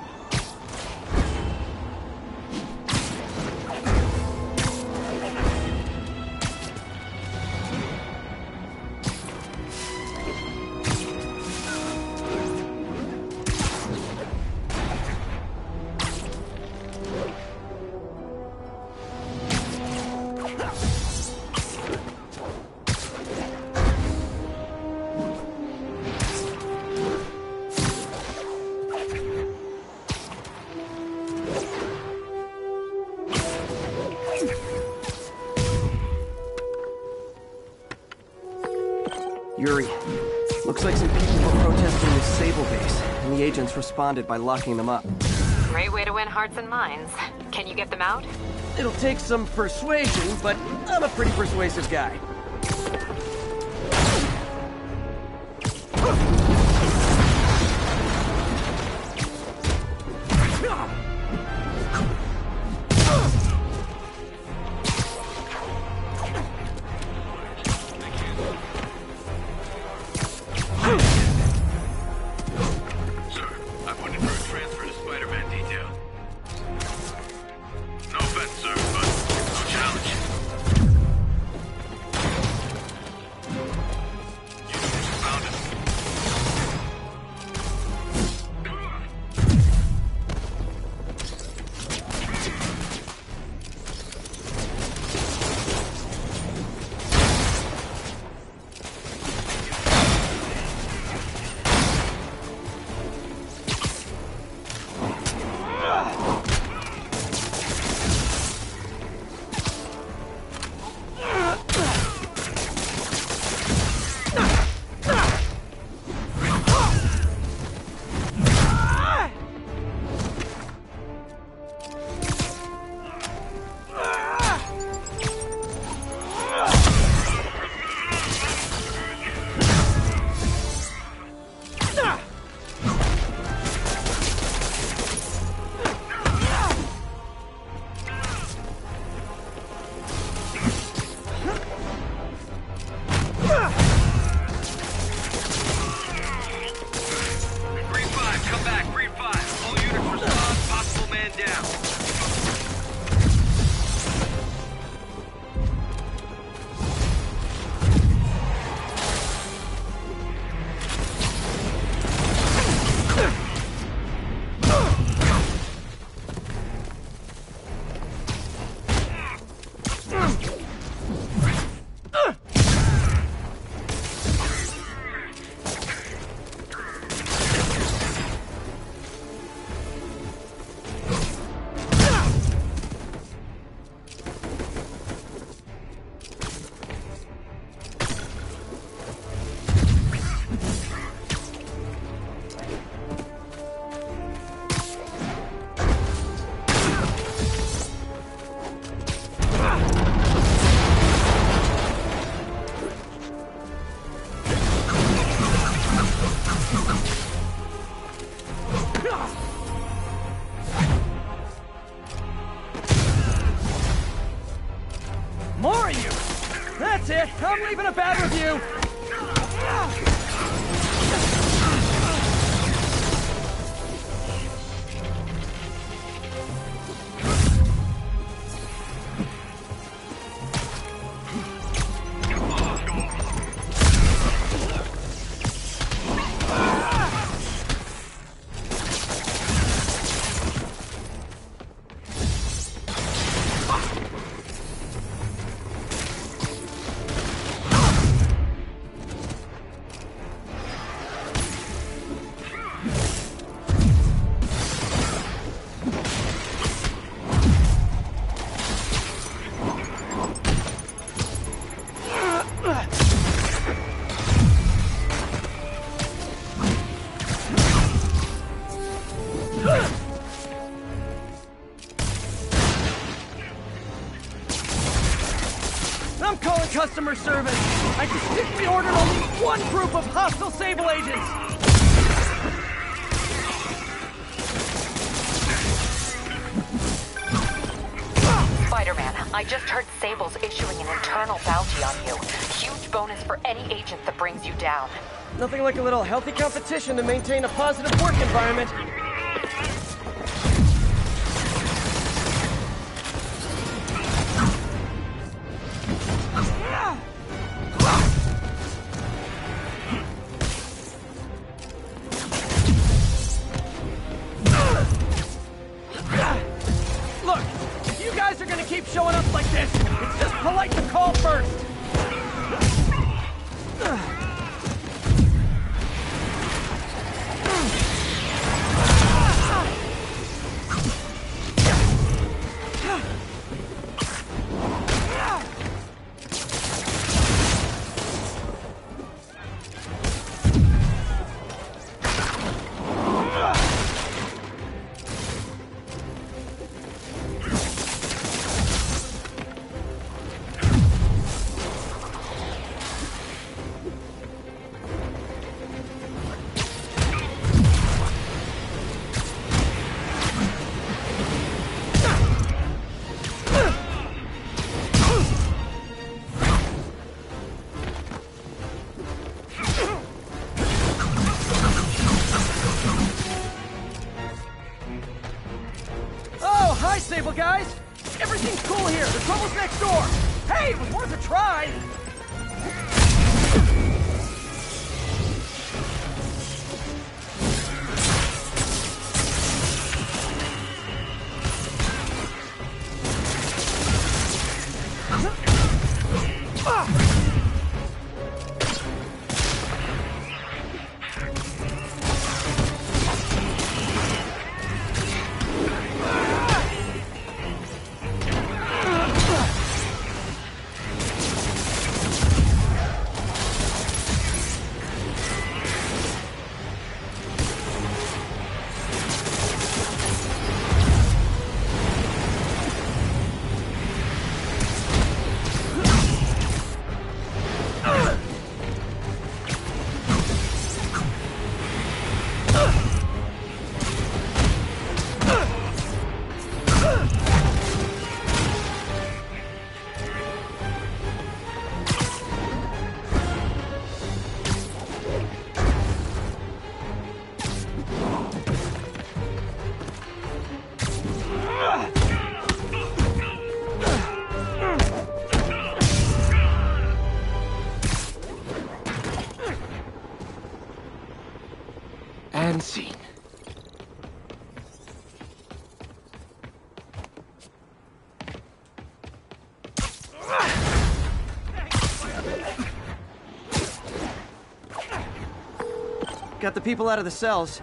Yuri, looks like some people were protesting the Sable base, and the agents responded by locking them up. Great way to win hearts and minds. Can you get them out? It'll take some persuasion, but I'm a pretty persuasive guy. More of you! That's it! I'm leaving a bad review! customer service. I distinctly ordered only one group of hostile Sable agents. Spider-Man, I just heard Sable's issuing an internal bounty on you. Huge bonus for any agent that brings you down. Nothing like a little healthy competition to maintain a positive work environment. Look, if you guys are gonna keep showing up like this, it's just polite to call first. Hi, Sable guys! Everything's cool here. The trouble's next door. Hey, it was worth a try. And scene. Got the people out of the cells.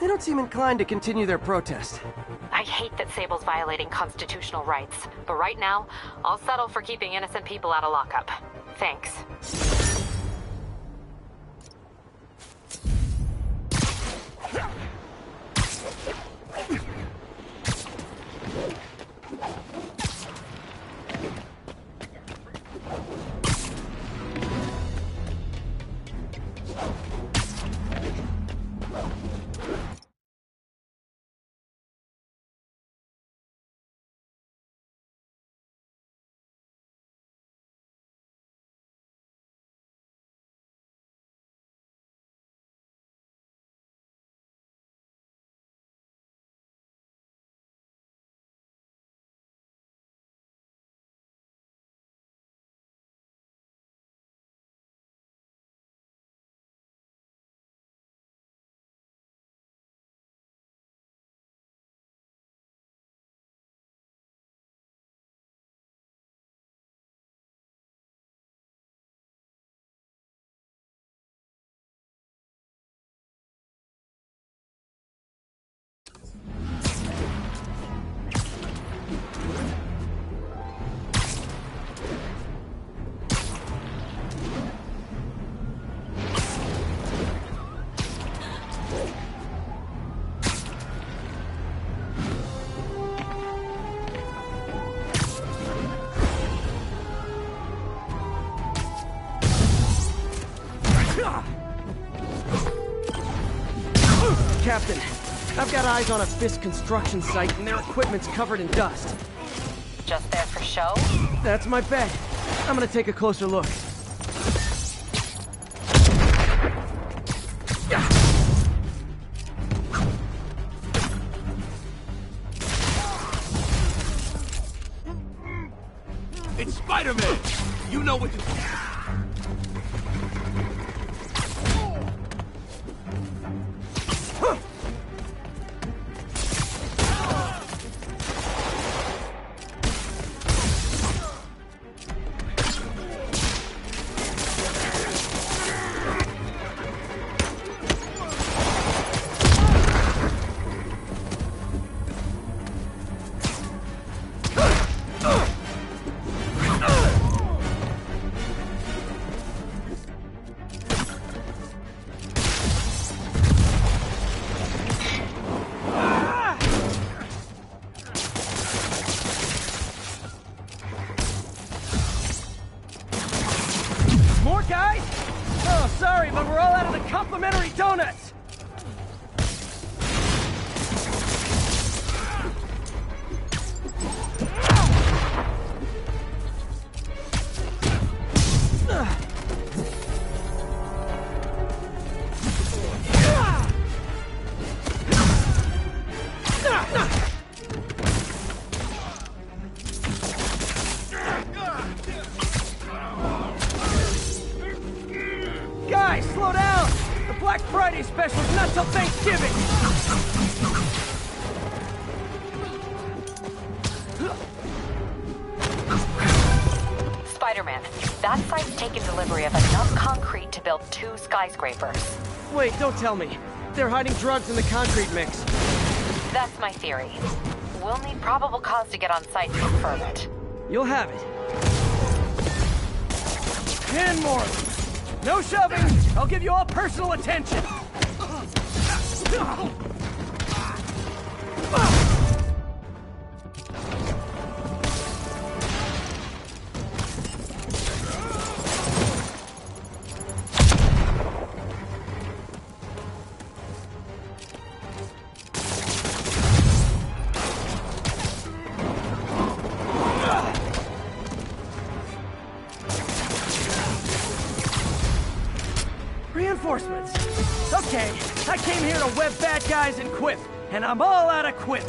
They don't seem inclined to continue their protest. I hate that Sable's violating constitutional rights, but right now, I'll settle for keeping innocent people out of lockup. Thanks. Captain, I've got eyes on a Fisk construction site and their equipment's covered in dust. Just there for show? That's my bet. I'm gonna take a closer look. It's Spider-Man! You know what to do. Complimentary donuts! Guys, slow down! The Black Friday special's not till Thanksgiving! Spider-Man, that site's taken delivery of enough concrete to build 2 skyscrapers. Wait, don't tell me. They're hiding drugs in the concrete mix. That's my theory. We'll need probable cause to get on site to confirm it. You'll have it. 10 more! No shoving! I'll give you all personal attention! Reinforcements. Okay, I came here to web bad guys and quip, and I'm all out of quip.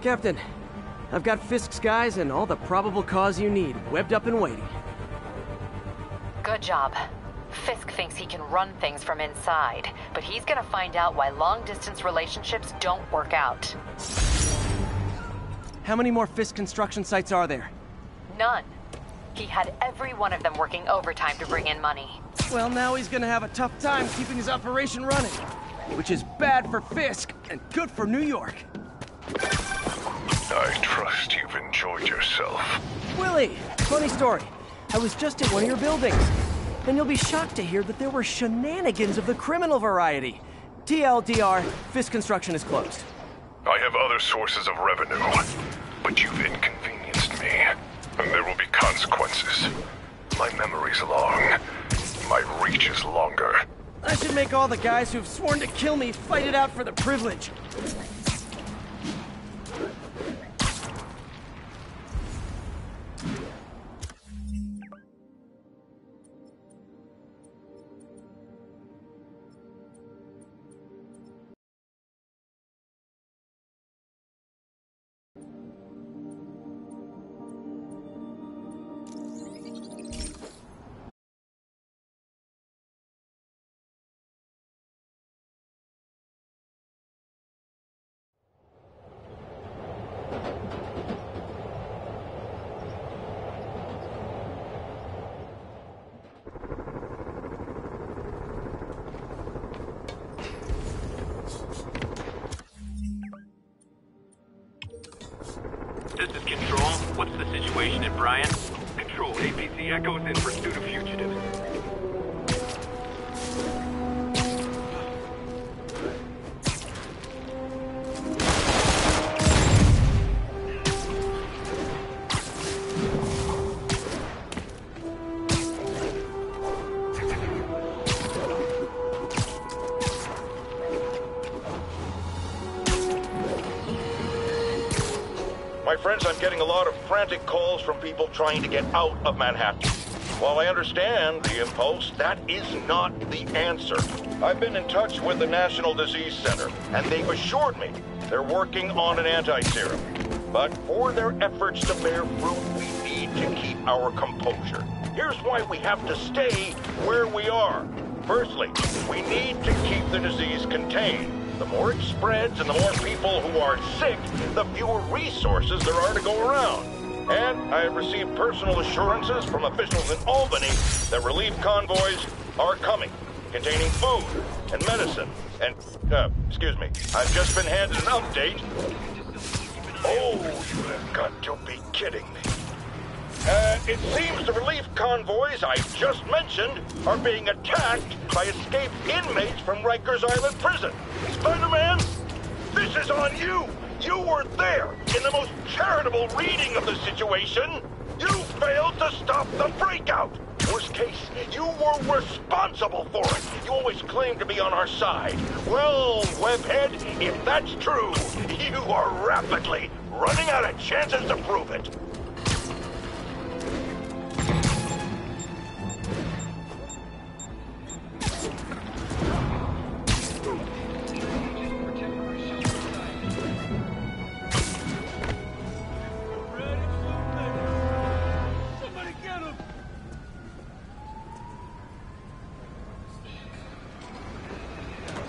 Captain, I've got Fisk's guys and all the probable cause you need, webbed up and waiting. Good job. Fisk thinks he can run things from inside, but he's gonna find out why long-distance relationships don't work out. How many more Fisk construction sites are there? None. He had every one of them working overtime to bring in money. Well, now he's gonna have a tough time keeping his operation running. Which is bad for Fisk and good for New York. I trust you've enjoyed yourself. Willie, funny story. I was just at one of your buildings. And you'll be shocked to hear that there were shenanigans of the criminal variety. TLDR, Fisk Construction is closed. I have other sources of revenue, but you've inconvenienced me, and there will be consequences. My memory's long. My reach is longer. I should make all the guys who've sworn to kill me fight it out for the privilege. Ryan. Control, APC echoes in pursuit of fugitives. My friends, I'm getting a lot of frantic calls from people trying to get out of Manhattan. While I understand the impulse, that is not the answer. I've been in touch with the National Disease Center, and they've assured me they're working on an anti-serum. But for their efforts to bear fruit, we need to keep our composure. Here's why we have to stay where we are. Firstly, we need to keep the disease contained. The more it spreads and the more people who are sick, the fewer resources there are to go around. And I have received personal assurances from officials in Albany that relief convoys are coming, containing food and medicine. And, excuse me, I've just been handed an update. Oh, you have got to be kidding me. It seems the relief convoys I just mentioned are being attacked by escaped inmates from Rikers Island Prison. Spider-Man, this is on you! You were there in the most charitable reading of the situation! You failed to stop the breakout! Worst case, you were responsible for it! You always claimed to be on our side. Well, Webhead, if that's true, you are rapidly running out of chances to prove it!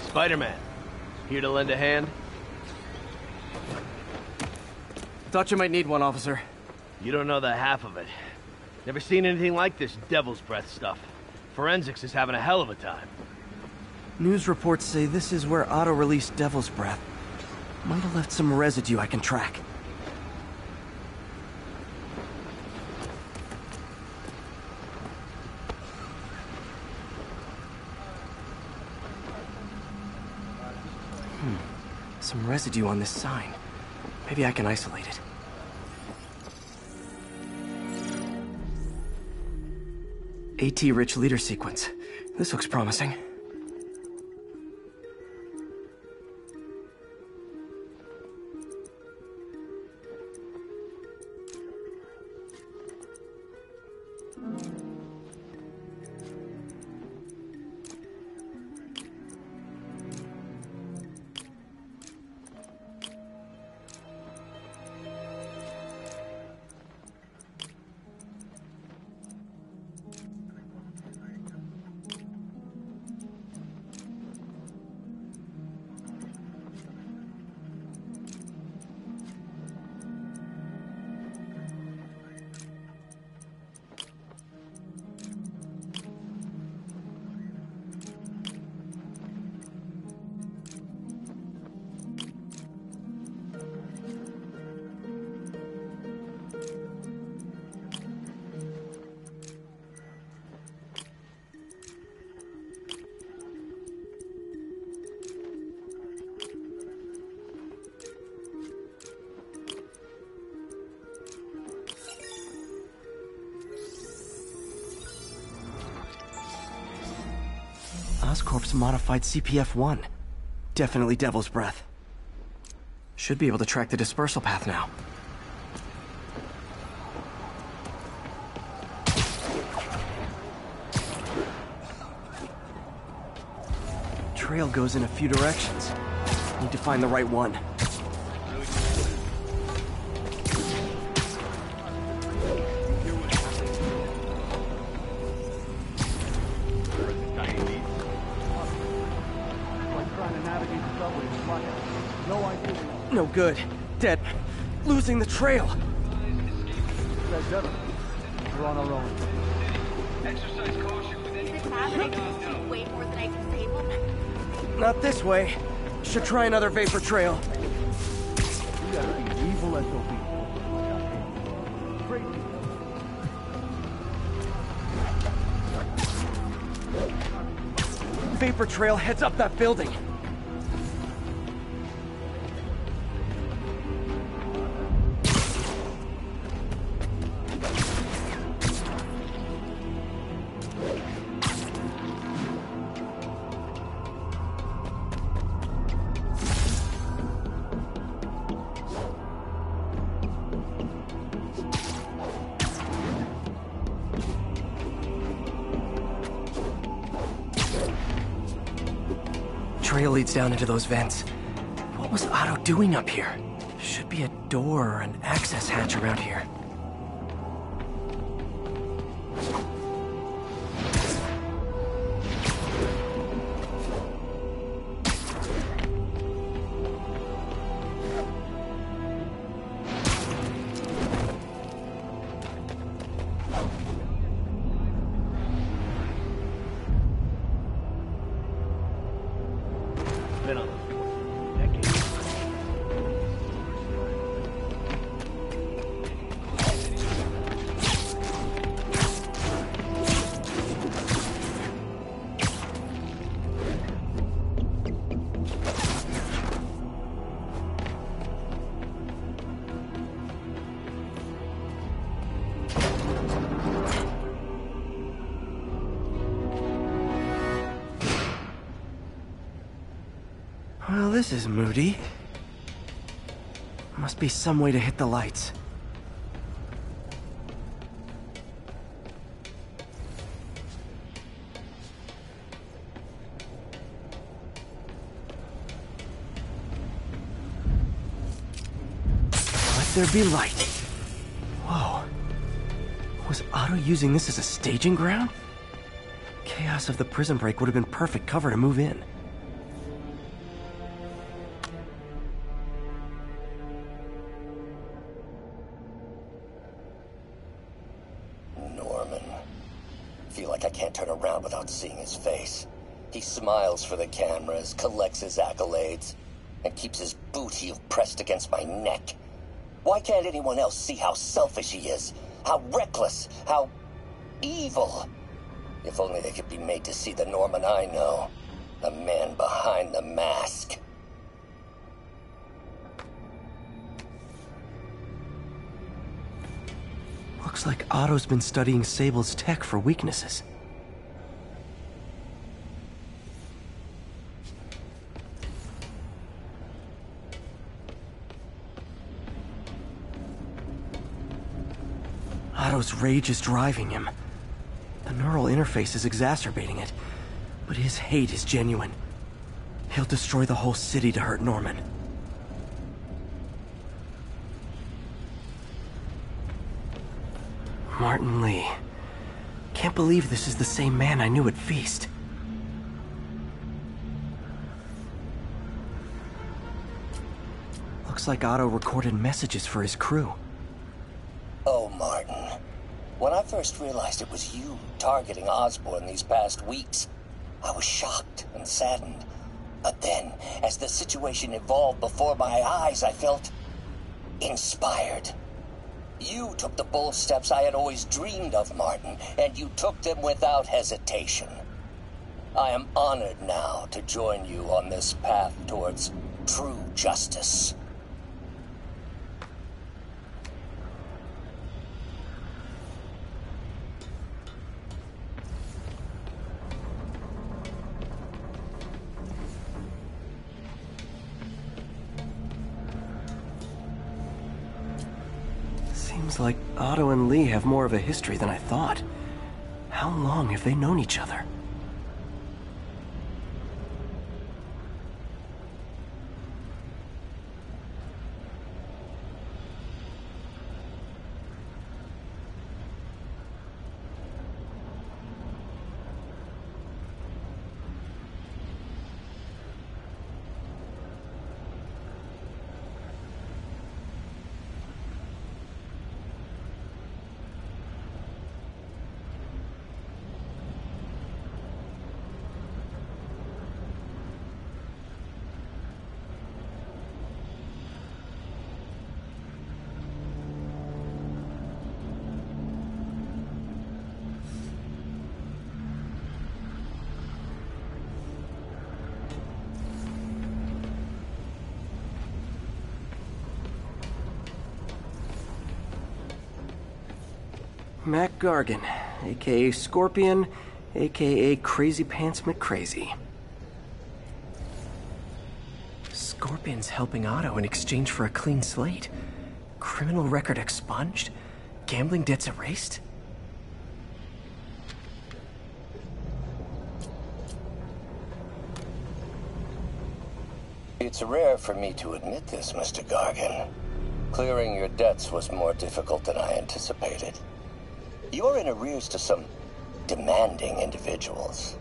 Spider-Man, here to lend a hand? Thought you might need one, officer. You don't know the half of it. Never seen anything like this devil's breath stuff. Forensics is having a hell of a time. News reports say this is where Otto released devil's breath. Might have left some residue I can track. Some residue on this sign. Maybe I can isolate it. AT-rich leader sequence. This looks promising. Oscorp's modified CPF-1. Definitely Devil's Breath. Should be able to track the dispersal path now. Trail goes in a few directions. Need to find the right one. No good. Dead. Losing the trail. We're on our own. Exercise caution with any... This happening to way more than I can save them. Not this way. Should try another vapor trail. We gotta be evil SOB. Crazy. vapor trail heads up that building. Trail leads down into those vents. What was Otto doing up here? Should be a door or an access hatch around here. Been on the floor for decades. Well, this is moody. Must be some way to hit the lights. Let there be light. Whoa. Was Otto using this as a staging ground? Chaos of the prison break would have been perfect cover to move in. Feel like I can't turn around without seeing his face. He smiles for the cameras, collects his accolades, and keeps his boot heel pressed against my neck. Why can't anyone else see how selfish he is? How reckless? How evil? If only they could be made to see the Norman I know. The man behind the mask. Looks like Otto's been studying Sable's tech for weaknesses. Otto's rage is driving him. The neural interface is exacerbating it, but his hate is genuine. He'll destroy the whole city to hurt Norman. Martin Lee. Can't believe this is the same man I knew at Feast. Looks like Otto recorded messages for his crew. Oh, Martin. When I first realized it was you targeting Osborn these past weeks, I was shocked and saddened. But then, as the situation evolved before my eyes, I felt inspired. You took the bold steps I had always dreamed of, Martin, and you took them without hesitation. I am honored now to join you on this path towards true justice. Seems like Otto and Lee have more of a history than I thought. How long have they known each other? Mac Gargan, aka Scorpion, aka Crazy Pants McCrazy. Scorpion's helping Otto in exchange for a clean slate. Criminal record expunged? Gambling debts erased? It's rare for me to admit this, Mr. Gargan. Clearing your debts was more difficult than I anticipated. You're in arrears to some demanding individuals.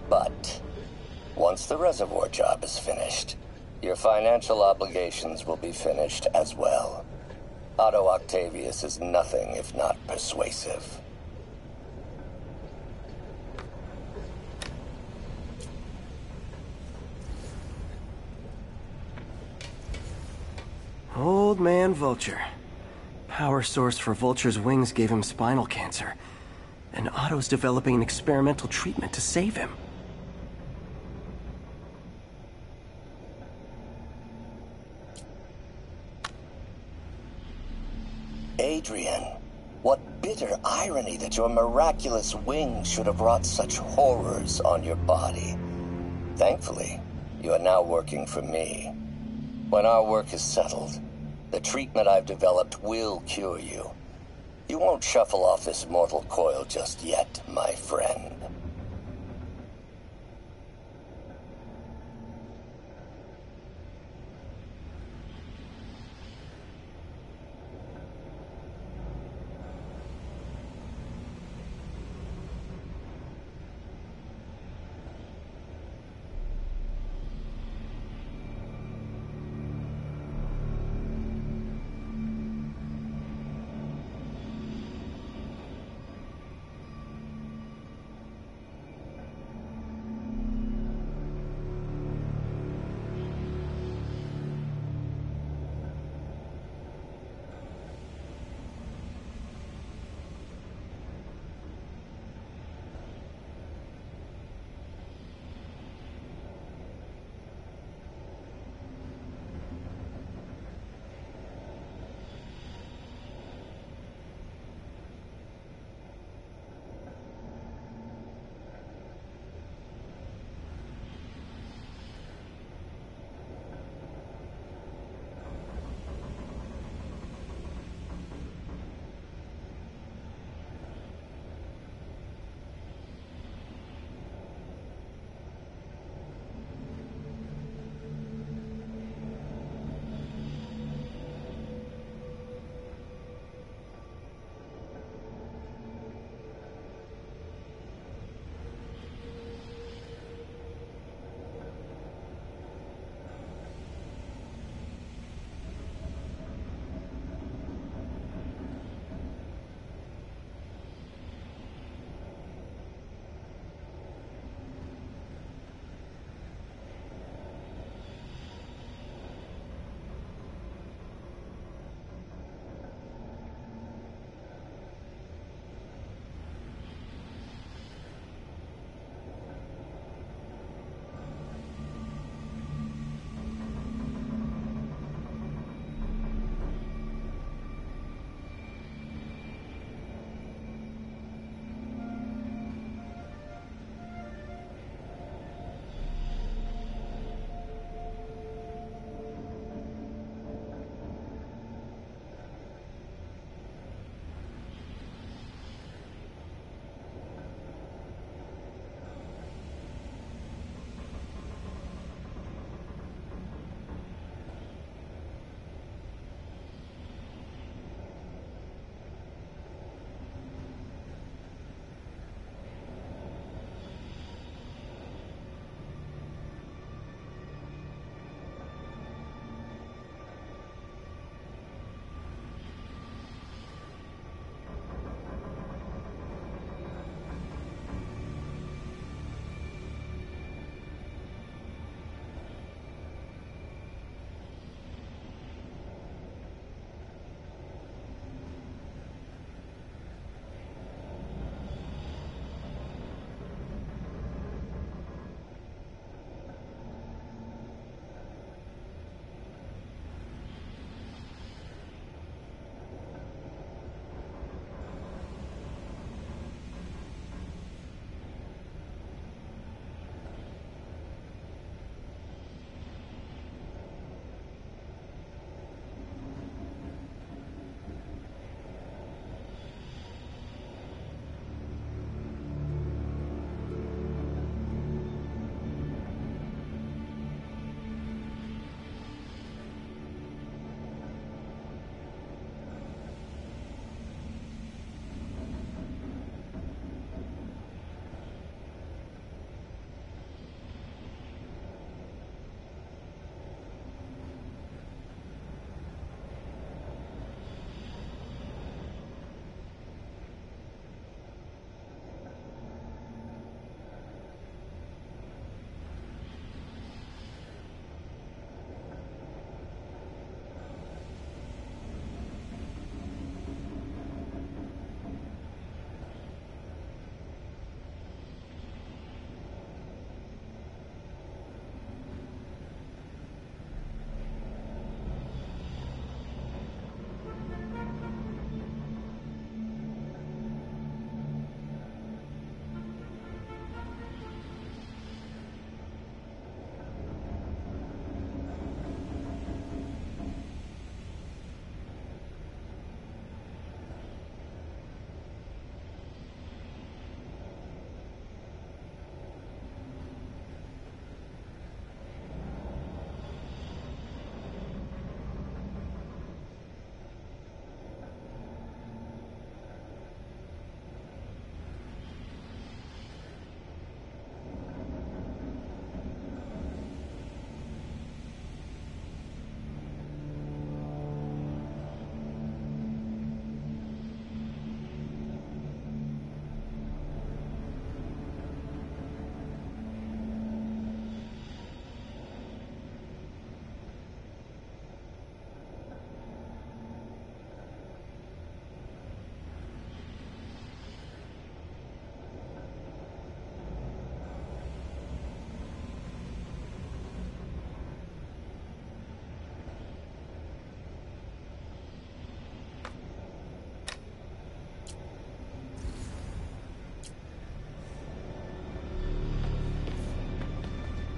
But once the reservoir job is finished, your financial obligations will be finished as well. Otto Octavius is nothing if not persuasive. Old man Vulture. Power source for Vulture's wings gave him spinal cancer. And Otto's developing an experimental treatment to save him. Adrian, what bitter irony that your miraculous wings should have wrought such horrors on your body. Thankfully, you are now working for me. When our work is settled, the treatment I've developed will cure you. You won't shuffle off this mortal coil just yet, my friend.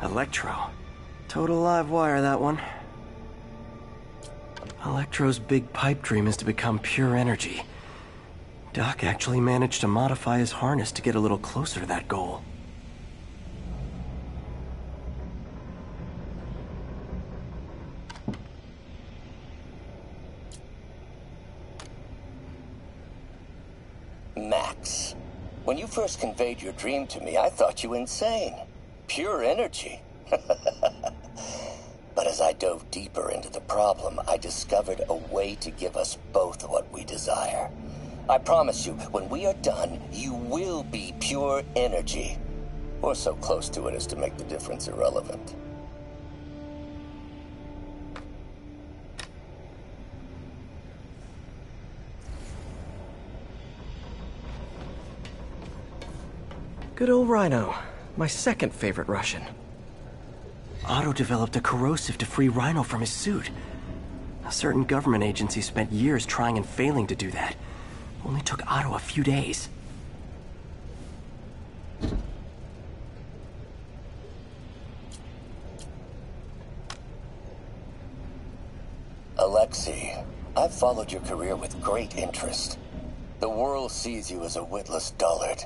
Electro. Total live wire, that one. Electro's big pipe dream is to become pure energy. Doc actually managed to modify his harness to get a little closer to that goal. Max, when you first conveyed your dream to me, I thought you insane. Pure energy. But as I dove deeper into the problem, I discovered a way to give us both what we desire. I promise you, when we are done, you will be pure energy. Or so close to it as to make the difference irrelevant. Good old Rhino. My second favorite Russian. Otto developed a corrosive to free Rhino from his suit. A certain government agency spent years trying and failing to do that. Only took Otto a few days. Alexei, I've followed your career with great interest. The world sees you as a witless dullard.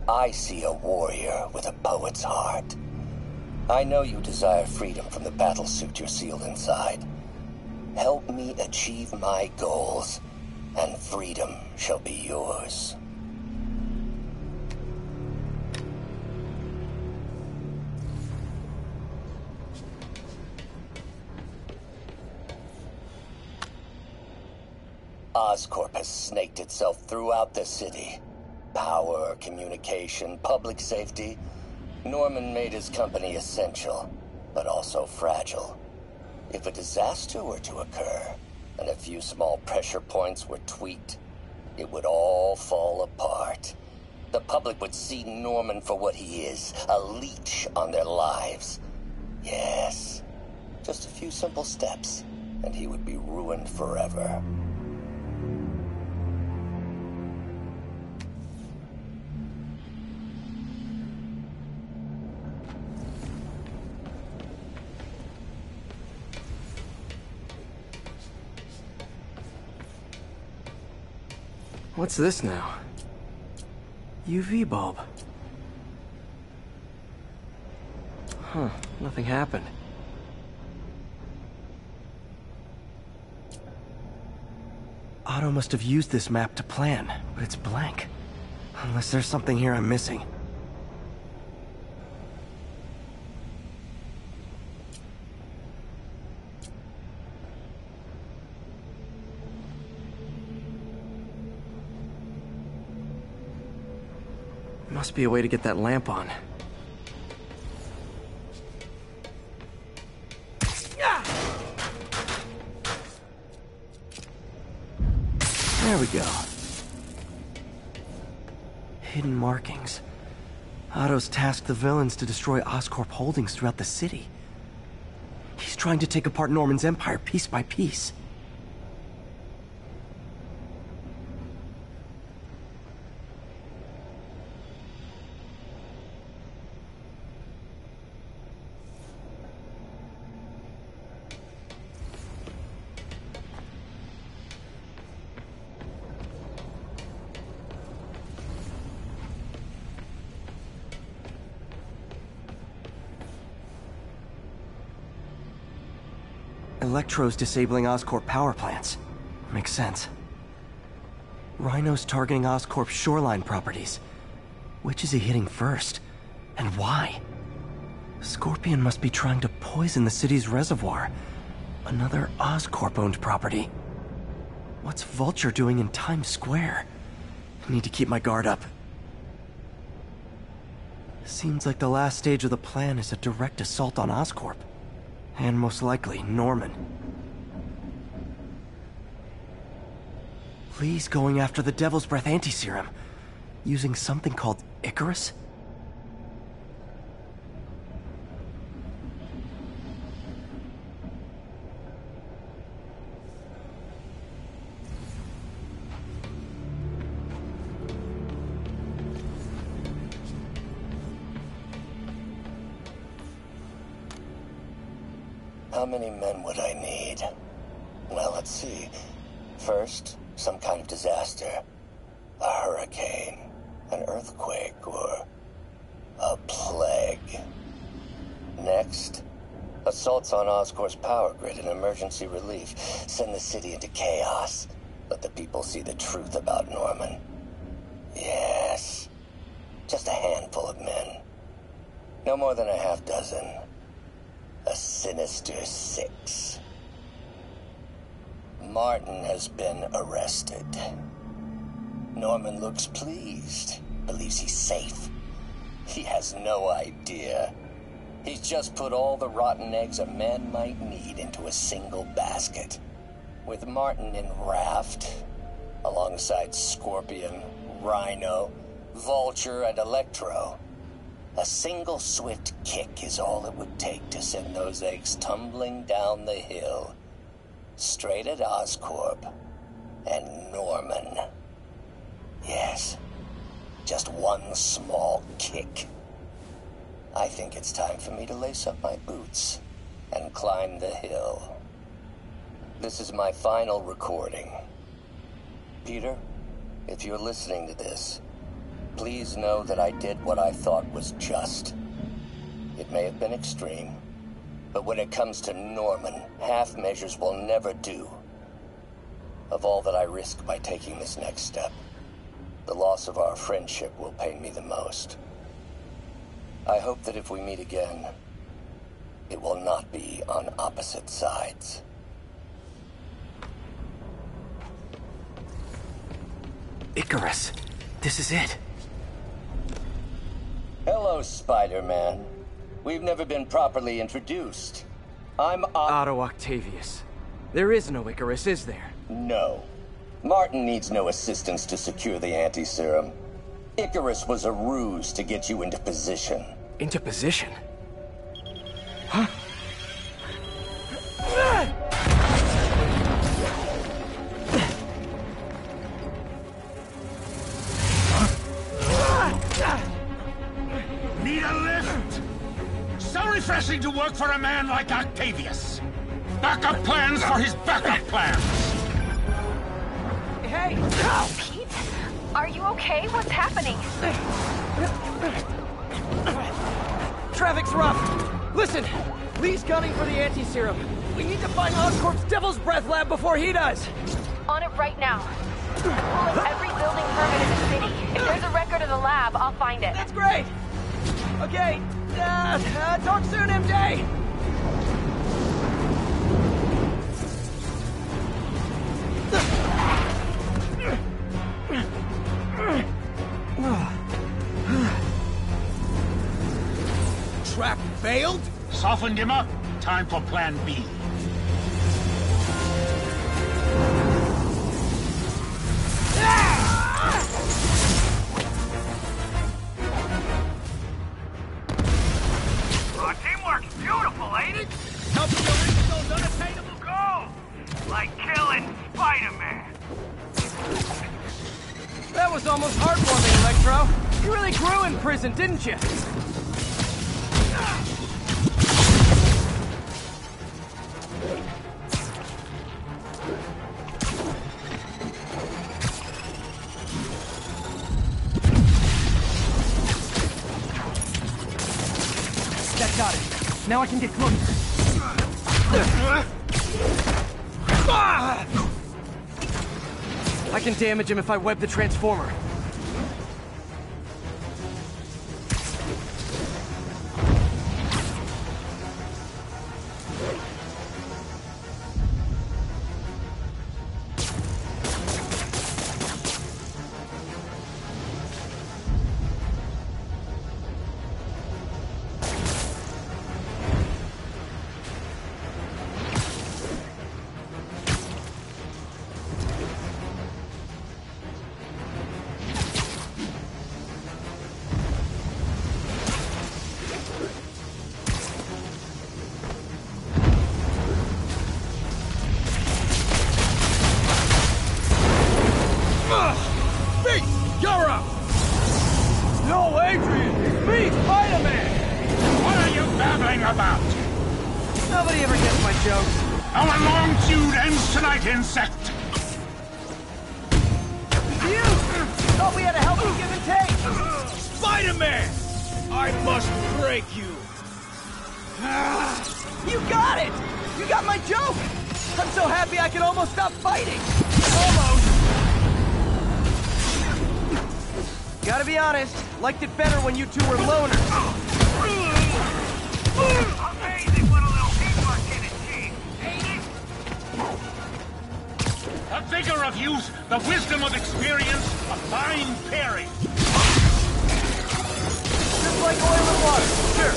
I see a warrior with a poet's heart. I know you desire freedom from the battlesuit you're sealed inside. Help me achieve my goals, and freedom shall be yours. Oscorp has snaked itself throughout the city. Power, communication, public safety. Norman made his company essential, but also fragile. If a disaster were to occur, and a few small pressure points were tweaked, it would all fall apart. The public would see Norman for what he is, a leech on their lives. Yes, just a few simple steps, and he would be ruined forever. What's this now? UV bulb. Huh, nothing happened. Otto must have used this map to plan, but it's blank. Unless there's something here I'm missing. Must be a way to get that lamp on. There we go. Hidden markings. Otto's tasked the villains to destroy Oscorp holdings throughout the city. He's trying to take apart Norman's empire piece by piece. Electro's disabling Oscorp power plants. Makes sense. Rhino's targeting Oscorp's shoreline properties. Which is he hitting first? And why? Scorpion must be trying to poison the city's reservoir. Another Oscorp-owned property. What's Vulture doing in Times Square? I need to keep my guard up. Seems like the last stage of the plan is a direct assault on Oscorp. And most likely, Norman. Lee's going after the Devil's Breath anti-serum, using something called Icarus? How many men would I need? Well, let's see. First, some kind of disaster. A hurricane, an earthquake, or a plague. Next, assaults on Oscorp's power grid and emergency relief. Send the city into chaos. Let the people see the truth about Norman. Yes. Just a handful of men. No more than a half dozen. A sinister 6. Martin has been arrested. Norman looks pleased. Believes he's safe. He has no idea. He's just put all the rotten eggs a man might need into a single basket. With Martin in raft, alongside Scorpion, Rhino, Vulture, and Electro, a single swift kick is all it would take to send those eggs tumbling down the hill, straight at Oscorp and Norman. Yes, just one small kick. I think it's time for me to lace up my boots and climb the hill. This is my final recording. Peter, if you're listening to this, please know that I did what I thought was just. It may have been extreme, but when it comes to Norman, half measures will never do. Of all that I risk by taking this next step, the loss of our friendship will pain me the most. I hope that if we meet again, it will not be on opposite sides. Icarus, this is it. Hello, Spider-Man. We've never been properly introduced. I'm Otto Octavius. There is no Icarus, is there? No. Martin needs no assistance to secure the anti-serum. Icarus was a ruse to get you into position. Into position? Huh? Need a lift? So refreshing to work for a man like Octavius. Backup plans for his backup plans. Hey! Pete? Are you okay? What's happening? Traffic's rough. Listen, Lee's gunning for the anti-serum. We need to find Oscorp's Devil's Breath lab before he does. On it right now. I'm pulling every building permit in the city. If there's a record of the lab, I'll find it. That's great. Okay, talk soon, MJ. Trap failed? Softened him up. Time for plan B. Teamwork's beautiful, ain't it? Help you reach those unattainable goals! Like killing Spider-Man. That was almost heartwarming, Electro. You really grew in prison, didn't you? That got it. Now I can get closer. I can damage him if I web the transformer. jokes. Our long feud ends tonight, insect. You! Thought we had a healthy give and take. Spider-Man! I must break you. You got it! You got my joke! I'm so happy I can almost stop fighting! Almost! Gotta be honest, liked it better when you two were loners. Amazing what a little teamwork can achieve, ain't it? The vigor of youth, the wisdom of experience, a fine pairing. Just like oil and water, sure.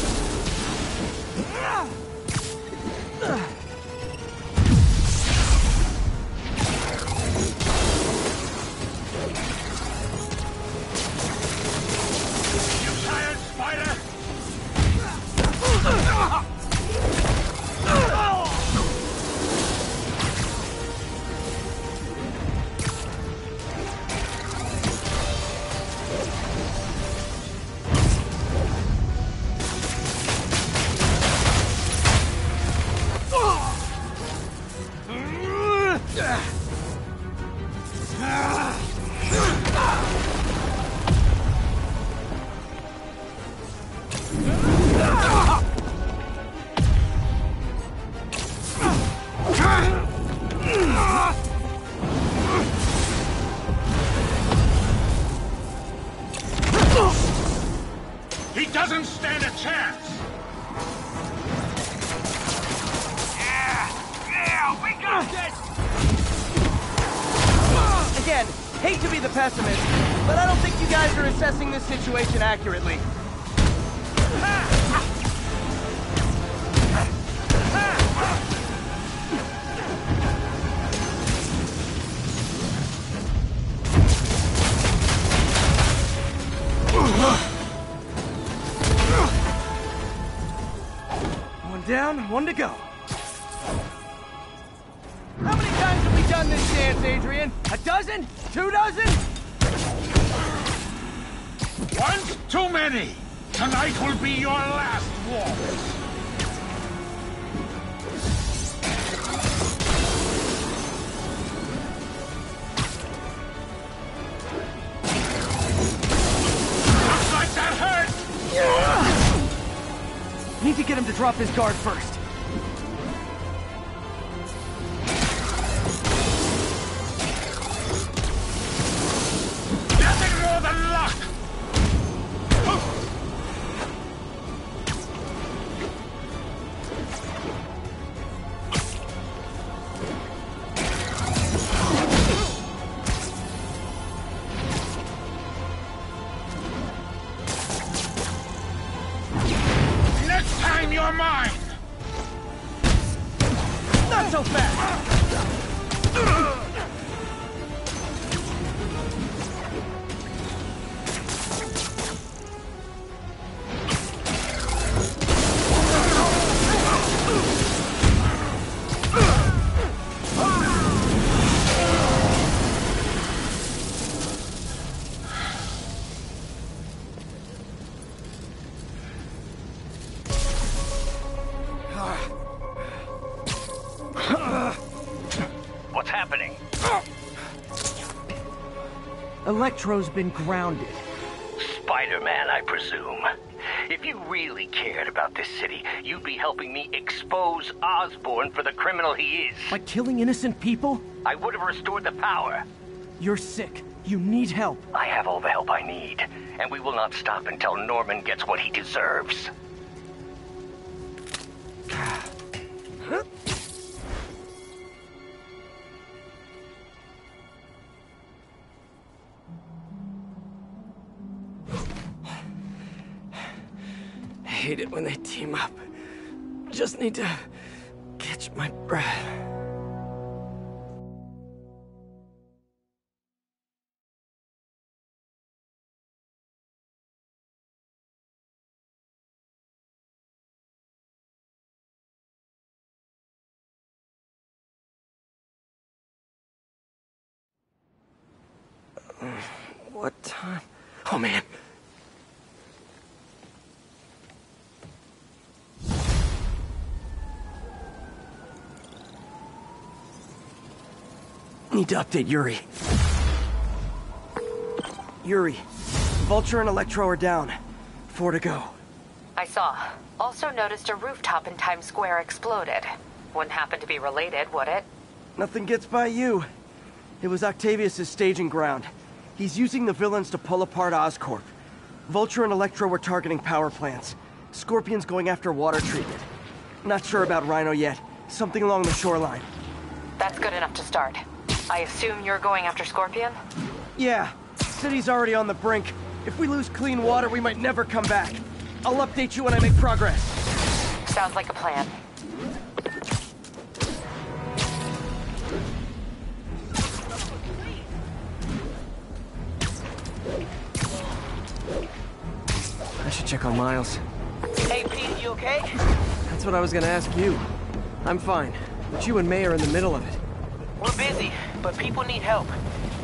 You tired, Spider? He doesn't stand a chance! Yeah, we got this! Again, hate to be the pessimist, but I don't think you guys are assessing this situation accurately. One down, one to go. How many times have we done this dance, Adrian? A dozen? 2 dozen? One's too many! Tonight will be your last waltz! Looks like that hurt! Need to get him to drop his guard first. Nothing more than luck! Next time you're mine! Not so fast! What's happening? Electro's been grounded. Spider-Man, I presume. If you really cared about this city, you'd be helping me expose Osborn for the criminal he is. By killing innocent people? I would have restored the power. You're sick. You need help. I have all the help I need, and we will not stop until Norman gets what he deserves. I hate it when they team up. Just need to catch my breath. What time? Oh, man. Need to update Yuri. Yuri, Vulture and Electro are down. 4 to go. I saw. Also noticed a rooftop in Times Square exploded. Wouldn't happen to be related, would it? Nothing gets by you. It was Octavius' staging ground. He's using the villains to pull apart Oscorp. Vulture and Electro were targeting power plants. Scorpion's going after water treatment. Not sure about Rhino yet. Something along the shoreline. That's good enough to start. I assume you're going after Scorpion? Yeah. City's already on the brink. If we lose clean water, we might never come back. I'll update you when I make progress. Sounds like a plan. I should check on Miles. Hey, Pete, you okay? That's what I was gonna ask you. I'm fine, but you and May are in the middle of it. We're busy, but people need help.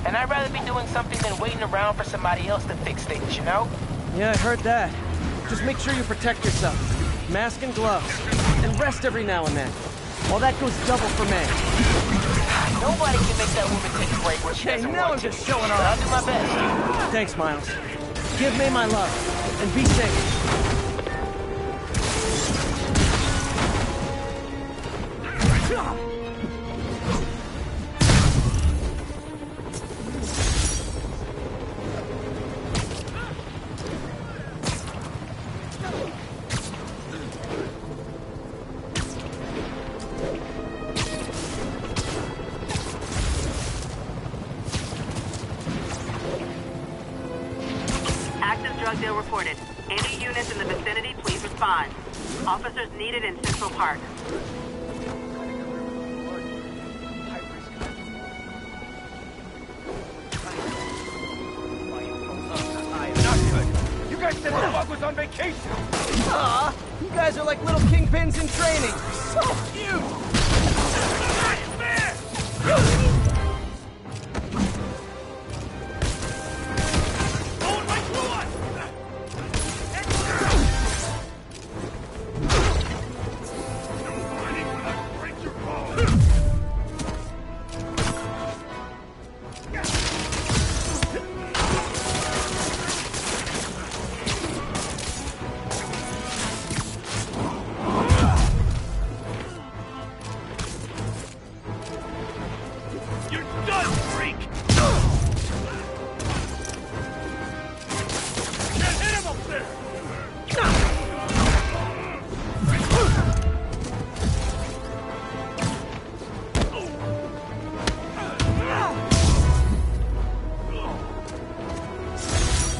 And I'd rather be doing something than waiting around for somebody else to fix things, you know? Yeah, I heard that. Just make sure you protect yourself. Mask and gloves. And rest every now and then. Well, that goes double for May. Nobody can make that woman take a break when she doesn't now want I'm to. just showing off. I'll do my best. Thanks, Miles. Give May my love. And be safe. Active drug deal reported. Any units in the vicinity, please respond. Officers needed in Central Park. You guys said the bug was on vacation! Aw, you guys are like little kingpins in training. So cute!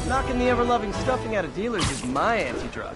Knocking the ever-loving stuffing out of dealers is my anti-drug.